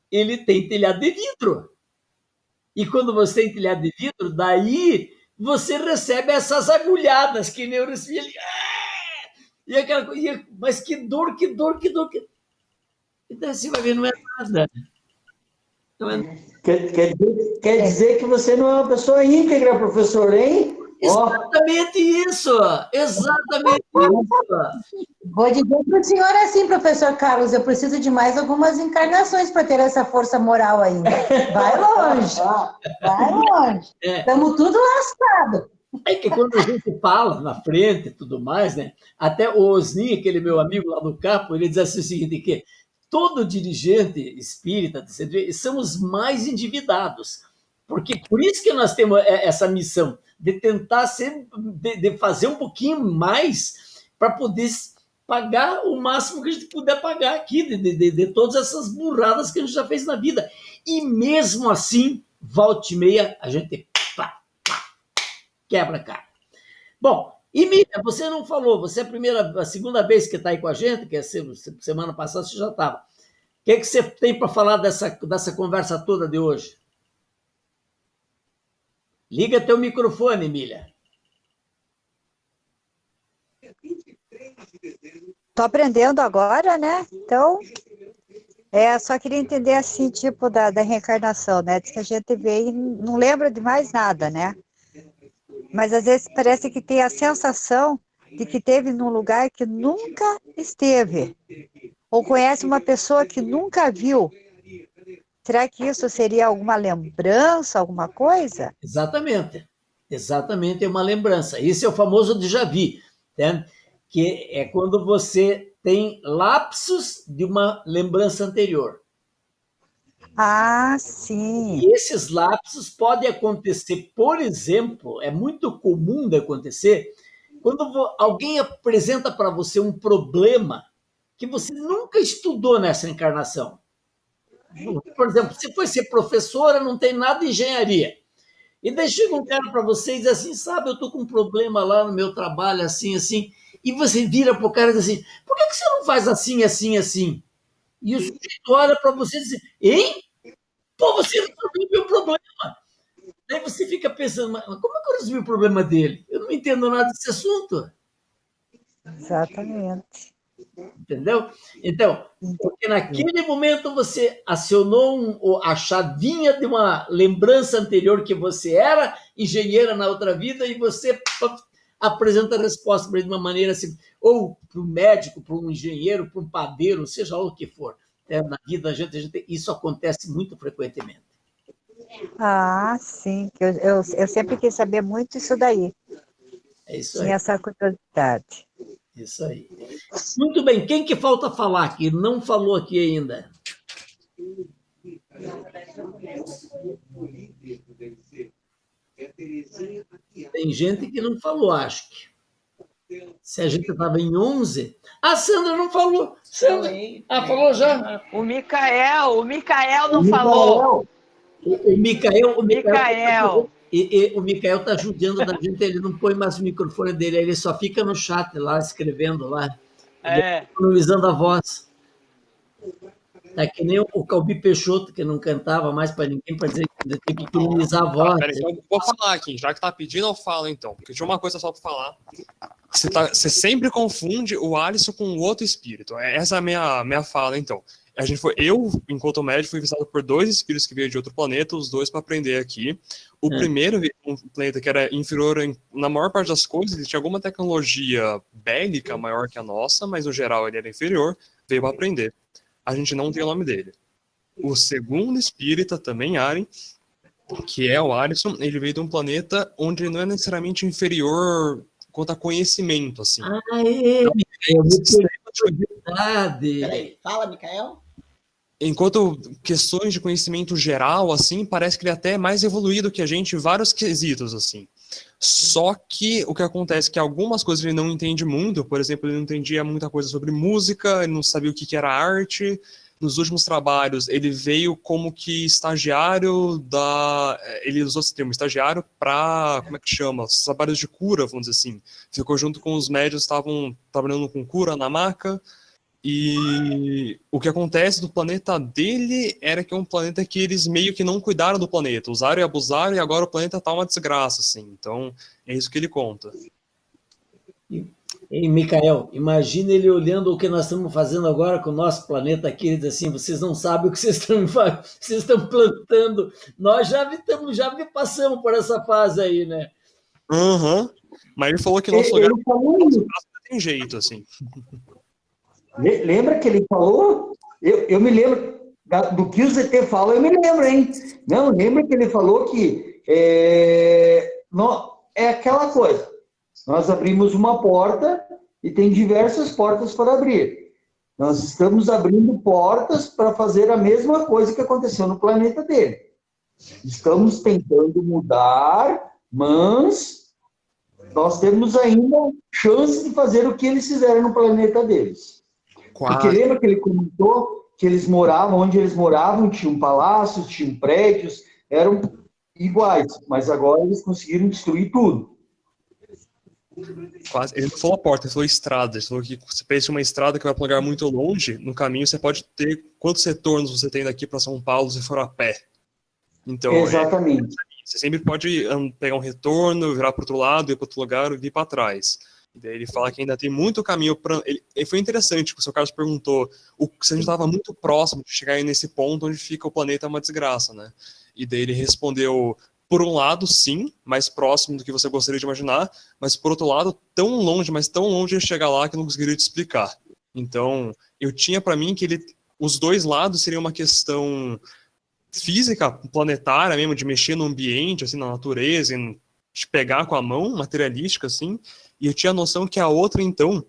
C: ele tem telhado de vidro. E quando você tem telhado de vidro, daí você recebe essas agulhadas que nem eu recebi. E aquela coisa, mas que dor. Então assim vai ver, não é nada. Não é...
A: Quer dizer que você não é uma pessoa íntegra, professor, hein?
C: Exatamente isso! Exatamente isso!
G: Vou dizer para o senhor assim, professor Carlos, eu preciso de mais algumas encarnações para ter essa força moral ainda. Vai longe, vai longe. Estamos tudo lascado.
C: É que quando a gente fala na frente e tudo mais, né? Até o Osni, aquele meu amigo lá do Capo, ele diz assim o seguinte, que todo dirigente espírita são os mais endividados. Porque por isso que nós temos essa missão de tentar de fazer um pouquinho mais para poder pagar o máximo que a gente puder pagar aqui de todas essas burradas que a gente já fez na vida. E mesmo assim, volta e meia, a gente quebra a cara. Bom, e Miriam, você não falou, você é a segunda vez que está aí com a gente, que semana passada você já estava. O que você tem para falar dessa conversa toda de hoje? Liga teu microfone, Emília.
L: Estou aprendendo agora, né? Então, só queria entender assim, tipo, da reencarnação, né? Diz que a gente vê e não lembra de mais nada, né? Mas às vezes parece que tem a sensação de que esteve num lugar que nunca esteve. Ou conhece uma pessoa que nunca viu. Será que isso seria alguma lembrança, alguma coisa?
C: Exatamente. Exatamente, é uma lembrança. Esse é o famoso déjà vu, né? Que é quando você tem lapsos de uma lembrança anterior.
L: Ah, sim.
C: E esses lapsos podem acontecer, por exemplo, é muito comum de acontecer, quando alguém apresenta para você um problema que você nunca estudou nessa encarnação. Por exemplo, se foi ser professora, não tem nada de engenharia. E daí chega um cara para você e diz assim, sabe, eu estou com um problema lá no meu trabalho, assim, e você vira pro cara e diz assim, por que você não faz assim, assim, assim? E o sujeito olha para você e diz, hein? Pô, você resolveu o meu problema. Aí você fica pensando, mas como é que eu resolvi o problema dele? Eu não entendo nada desse assunto.
L: Exatamente.
C: Entendeu? Então, porque naquele momento você acionou a chavinha de uma lembrança anterior que você era engenheira na outra vida e você apresenta a resposta para ele de uma maneira assim, ou para um médico, para um engenheiro, para um padeiro, seja lá o que for. Na vida da gente, isso acontece muito frequentemente.
L: Ah, sim. Eu sempre quis saber muito isso daí.
C: É isso
L: Tinha
C: aí.
L: essa curiosidade.
C: Isso aí. Muito bem, quem que falta falar que não falou aqui ainda? Tem gente que não falou, acho que. Se a gente estava em 11... A Sandra não falou. Sandra, falou já?
B: O Micael não falou.
C: O Micael está judiando da gente, ele não põe mais o microfone dele, ele só fica no chat lá, escrevendo lá. Ele está economizando a voz. É que nem o Calbi Peixoto, que não cantava mais para ninguém, para dizer que tem que economizar a voz.
M: Peraí, então eu vou falar aqui, já que tá pedindo, eu falo então. Porque tinha uma coisa só para falar. Você sempre confunde o Alisson com o outro espírito. Essa é a minha fala, então. Eu, enquanto médico, fui visitado por 2 espíritos que veio de outro planeta, os 2 para aprender aqui. O primeiro veio de um planeta que era inferior na maior parte das coisas, ele tinha alguma tecnologia bélica maior que a nossa, mas no geral ele era inferior, veio para aprender. A gente não tem o nome dele. O segundo espírita, também Aren, que é o Alisson, ele veio de um planeta onde ele não é necessariamente inferior quanto a conhecimento, assim.
C: Verdade.
I: Peraí, fala, Micael.
M: Enquanto questões de conhecimento geral, assim, parece que ele é até mais evoluído que a gente em vários quesitos, assim. Só que o que acontece é que algumas coisas ele não entende muito, por exemplo, ele não entendia muita coisa sobre música, ele não sabia o que era arte. Nos últimos trabalhos, ele veio como que estagiário ele usou esse termo, estagiário para, como é que chama? Os trabalhos de cura, vamos dizer assim. Ficou junto com os médicos que estavam trabalhando com cura na maca. E o que acontece do planeta dele era que é um planeta que eles meio que não cuidaram do planeta, usaram e abusaram, e agora o planeta tá uma desgraça, assim. Então, é isso que ele conta.
C: E Micael, imagina ele olhando o que nós estamos fazendo agora com o nosso planeta aqui, ele diz assim, vocês não sabem o que vocês estão plantando. Nós já passamos por essa fase aí, né?
M: Uhum. Mas ele falou que nosso lugar não tem jeito, assim.
A: Lembra que ele falou? Eu me lembro do que o ZT fala, eu me lembro, hein? Não, lembra que ele falou que é aquela coisa. Nós abrimos uma porta e tem diversas portas para abrir. Nós estamos abrindo portas para fazer a mesma coisa que aconteceu no planeta dele. Estamos tentando mudar, mas nós temos ainda chance de fazer o que eles fizeram no planeta deles. Porque lembra que ele comentou que eles moravam, onde eles moravam, tinham palácios, tinham prédios, eram iguais, mas agora eles conseguiram destruir tudo.
M: Quase. Ele não falou porta, ele falou estrada. Ele falou que você pensa em uma estrada que vai para um lugar muito longe, no caminho você pode ter quantos retornos você tem daqui para São Paulo se for a pé. Então,
A: exatamente.
M: Você sempre pode pegar um retorno, virar para outro lado, ir para outro lugar e vir para trás. E daí ele fala que ainda tem muito caminho para... E foi interessante, que o seu Carlos perguntou se a gente estava muito próximo de chegar nesse ponto onde fica o planeta uma desgraça, né? E daí ele respondeu, por um lado, sim, mais próximo do que você gostaria de imaginar, mas por outro lado, tão longe, mas tão longe de chegar lá que eu não conseguiria te explicar. Então, eu tinha para mim que os dois lados seriam uma questão física, planetária mesmo, de mexer no ambiente, assim, na natureza, de pegar com a mão, materialística, assim, e eu tinha a noção que a outra, então,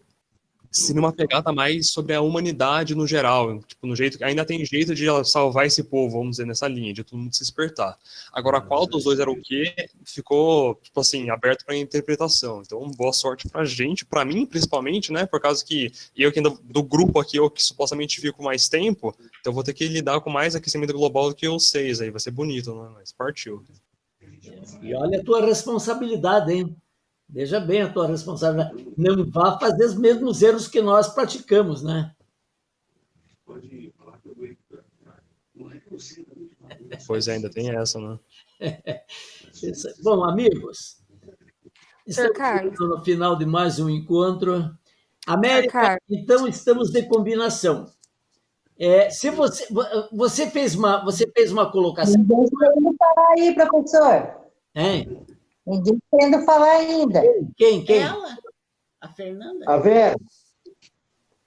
M: seria uma pegada mais sobre a humanidade no geral, tipo, no jeito, ainda tem jeito de salvar esse povo, vamos dizer, nessa linha, de todo mundo se despertar. Agora, qual dos dois era o quê, ficou, tipo assim, aberto para interpretação. Então, boa sorte pra gente, pra mim, principalmente, né, por causa que eu que ainda, do grupo aqui, eu que supostamente fico mais tempo, então vou ter que lidar com mais aquecimento global do que vocês, aí vai ser bonito, né, mas partiu.
C: E olha a tua responsabilidade, hein? Veja bem a tua responsabilidade. Não vá fazer os mesmos erros que nós praticamos, né?
M: Pois é, ainda tem essa, né?
C: Bom, amigos,
D: Sr.
C: estamos
D: Carlos.
C: chegando no final de mais um encontro.
D: Sr.
C: América,
D: Carlos.
C: então estamos de combinação. Se você fez uma colocação.
G: Ninguém querendo falar aí, professor.
C: Hein?
G: Ninguém querendo falar ainda.
C: Quem?
I: Ela? A Fernanda?
A: A Vera.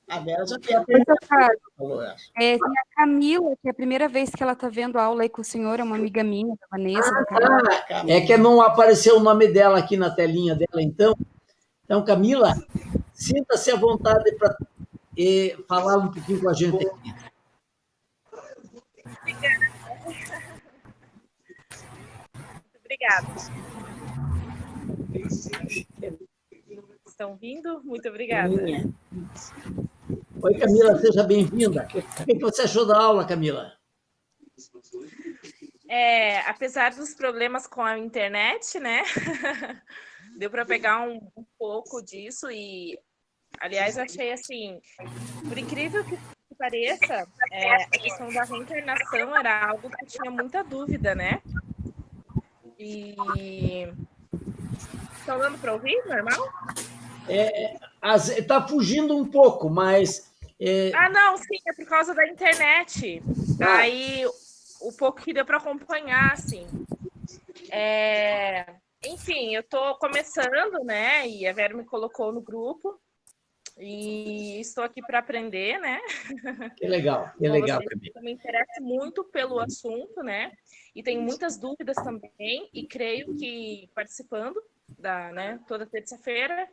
I: A Vera já tem a
D: Sr. Carlos,
I: falou, eu acho.
D: tem a Camila, que é a primeira vez que ela está vendo aula aí com o senhor, é uma amiga minha, da Vanessa. da Carol.
C: É que não apareceu o nome dela aqui na telinha dela, então. Então, Camila, sinta-se à vontade para falar um pouquinho com a gente aqui.
N: Obrigada. Estão vindo? Muito obrigada.
C: Oi, Camila, seja bem-vinda. O que você achou da aula, Camila?
N: Apesar dos problemas com a internet, né? Deu para pegar um pouco disso e, aliás, eu achei assim, por incrível que pareça, a questão da reencarnação era algo que eu tinha muita dúvida, né? E tá dando para ouvir, normal?
C: Está fugindo um pouco, mas...
N: não, sim, é por causa da internet. Aí, o pouco que deu para acompanhar, assim. Enfim, eu estou começando, né? E a Vera me colocou no grupo. E estou aqui para aprender, né?
C: Que legal, que legal, Camila.
N: Eu me interesso muito pelo assunto, né? E tenho muitas dúvidas também. E creio que participando toda terça-feira,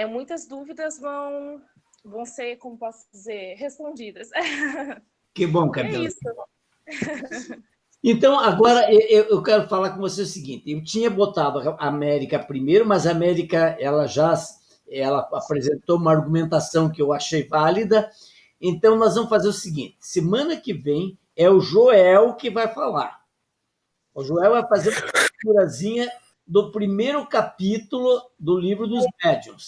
N: muitas dúvidas vão ser, como posso dizer, respondidas.
C: Que bom, Camila.
N: É isso.
C: Então, agora eu quero falar com você o seguinte: eu tinha botado a América primeiro, mas a América ela apresentou uma argumentação que eu achei válida. Então, nós vamos fazer o seguinte: semana que vem é o Joel que vai falar. O Joel vai fazer uma leiturazinha do primeiro capítulo do livro dos médiuns,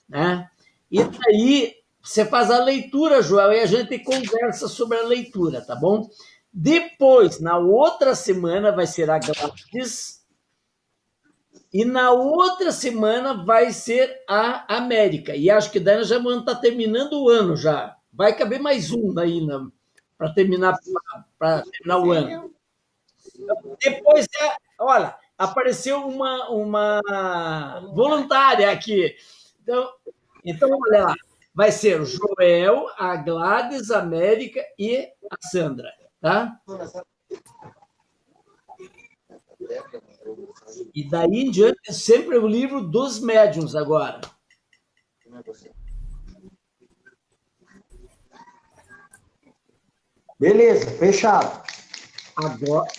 C: né? E daí você faz a leitura, Joel, e a gente conversa sobre a leitura, tá bom? Depois, na outra semana, vai ser a Gladys, e na outra semana vai ser a América. E acho que daí nós já vamos estar terminando o ano já. Vai caber mais um daí para terminar o ano. Depois, olha, apareceu uma voluntária aqui. Então, olha lá. Vai ser o Joel, a Gladys, a América e a Sandra, tá? E daí em diante, sempre o livro dos médiuns agora.
A: Beleza, fechado.
C: Agora...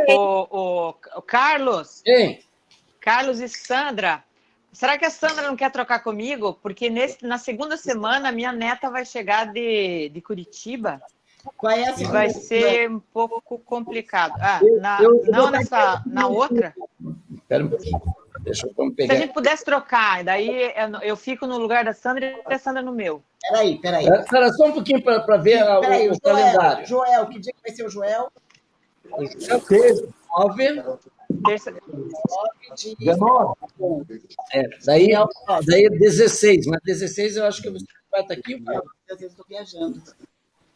B: O Carlos.
C: Sim.
B: Carlos e Sandra. Será que a Sandra não quer trocar comigo? Porque na segunda semana, minha neta vai chegar de Curitiba.
I: Qual é a
B: e vai ser um pouco complicado. Na outra?
C: Espera um pouquinho. Deixa eu pegar.
B: Se a gente pudesse trocar, daí eu fico no lugar da Sandra e a Sandra no meu.
I: Peraí.
C: Espera só um pouquinho para ver o calendário.
I: Joel, que dia que vai ser o Joel?
C: O Joel 9.
B: Terça.
A: 19.
C: Daí é 16, mas 16 eu acho que você vai estar aqui.
I: Às vezes estou viajando.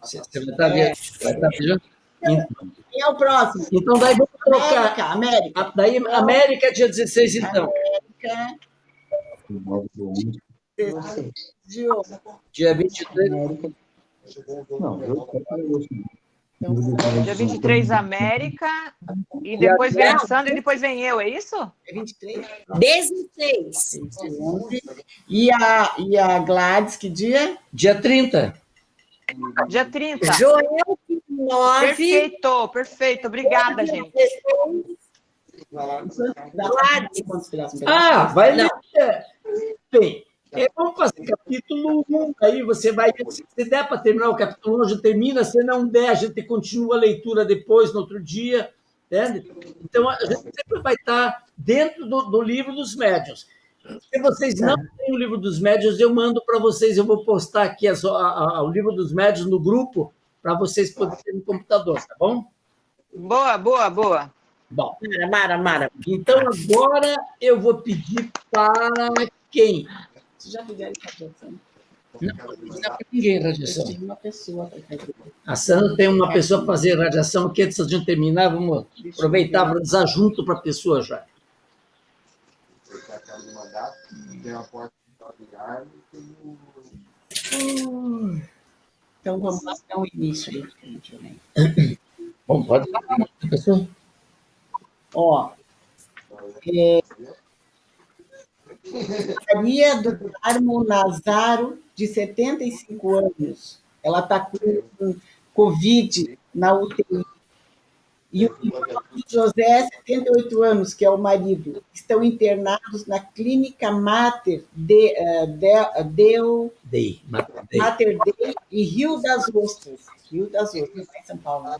C: Você vai estar viajando?
I: Quem é o próximo?
C: Então, daí vamos trocar.
I: América.
C: Daí, América, dia 16, então.
I: América.
C: Dia 23.
B: Dia 23, América, e depois vem a Sandra e depois vem eu, é isso?
I: É 23?
F: 16.
I: E a Gladys, que dia?
C: Dia 30.
B: Dia 30.
F: Joel, 9.
B: Perfeito. Obrigada, gente.
C: Vai ler. Bem, vamos fazer capítulo 1, aí você vai, se der para terminar o capítulo 1, a gente termina, se não der, a gente continua a leitura depois, no outro dia, Entende? Então, a gente sempre vai estar dentro do livro dos médiuns. Se vocês não têm o livro dos médiuns, eu mando para vocês, eu vou postar aqui o livro dos médiuns no grupo, para vocês poderem ter no computador, tá bom?
B: Boa, boa, boa.
C: Bom, Mara. Então, agora eu vou pedir para quem?
I: Vocês já fizeram radiação?
C: Não para ninguém radiação.
I: Eu tinha uma pessoa para fazer.
C: A Sandra tem uma pessoa para fazer radiação, que antes de a gente terminar, vamos aproveitar para usar junto para a pessoa já.
E: Tem uma porta familiar e
I: Então, vamos lá dar um início aí, gente.
C: Bom, pode falar, pessoal.
I: Ó, Maria do Carmo Nazaro, de 75 anos. Ela está com Covid na UTI. E o José, 78 anos, que é o marido, estão internados na Clínica Mater Mater Dei e Rio das Ostras. Rio das Ostras, em São Paulo.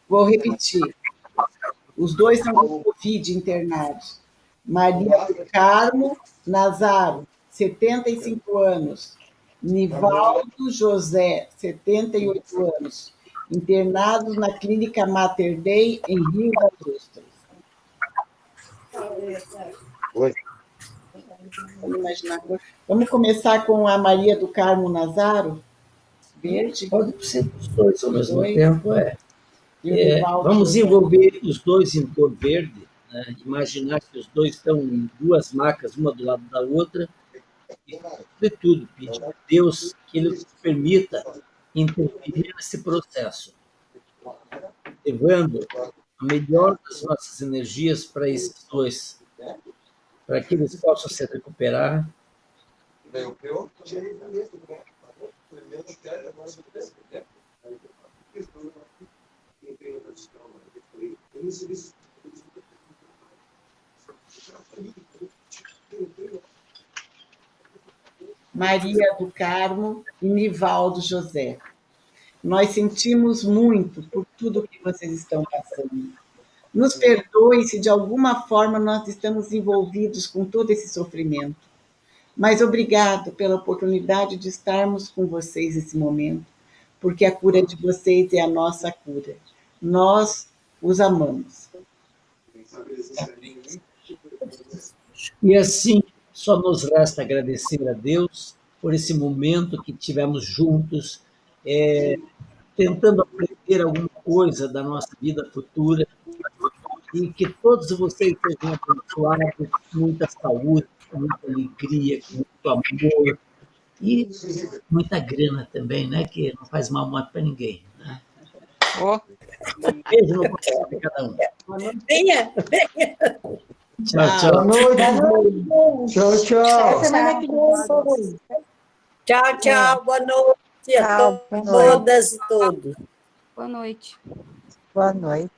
I: Vou repetir. Os dois são com Covid internados. Maria do Carmo Nazaro, 75 anos. Nivaldo José, 78 anos. Internados na Clínica Mater Dei, em Rio das Ostras. Vamos imaginar agora. Vamos começar com a Maria do Carmo Nazaro, verde.
C: Pode ser os dois ao mesmo tempo, vamos envolver os dois em cor verde, né? Imaginar que os dois estão em duas macas, uma do lado da outra, e, sobretudo, pedir a Deus que Ele nos permita interferir nesse processo, levando a melhor das nossas energias para esses dois, para que eles possam se recuperar.
I: Maria do Carmo e Nivaldo José. Nós sentimos muito por tudo que vocês estão passando. Nos perdoem se de alguma forma nós estamos envolvidos com todo esse sofrimento. Mas obrigado pela oportunidade de estarmos com vocês nesse momento, porque a cura de vocês é a nossa cura. Nós os amamos.
C: E assim, só nos resta agradecer a Deus por esse momento que tivemos juntos, tentando aprender alguma coisa da nossa vida futura, e que todos vocês sejam abençoados, com muita saúde, com muita alegria, com muito amor, e muita grana também, né? Que não faz mal para ninguém. Né? Um beijo no coração de cada um.
F: Venha.
C: Tchau.
A: Boa noite. Tchau.
F: Até semana que vem. Tchau. Boa noite a todas e todos.
D: Boa noite.
L: Boa noite.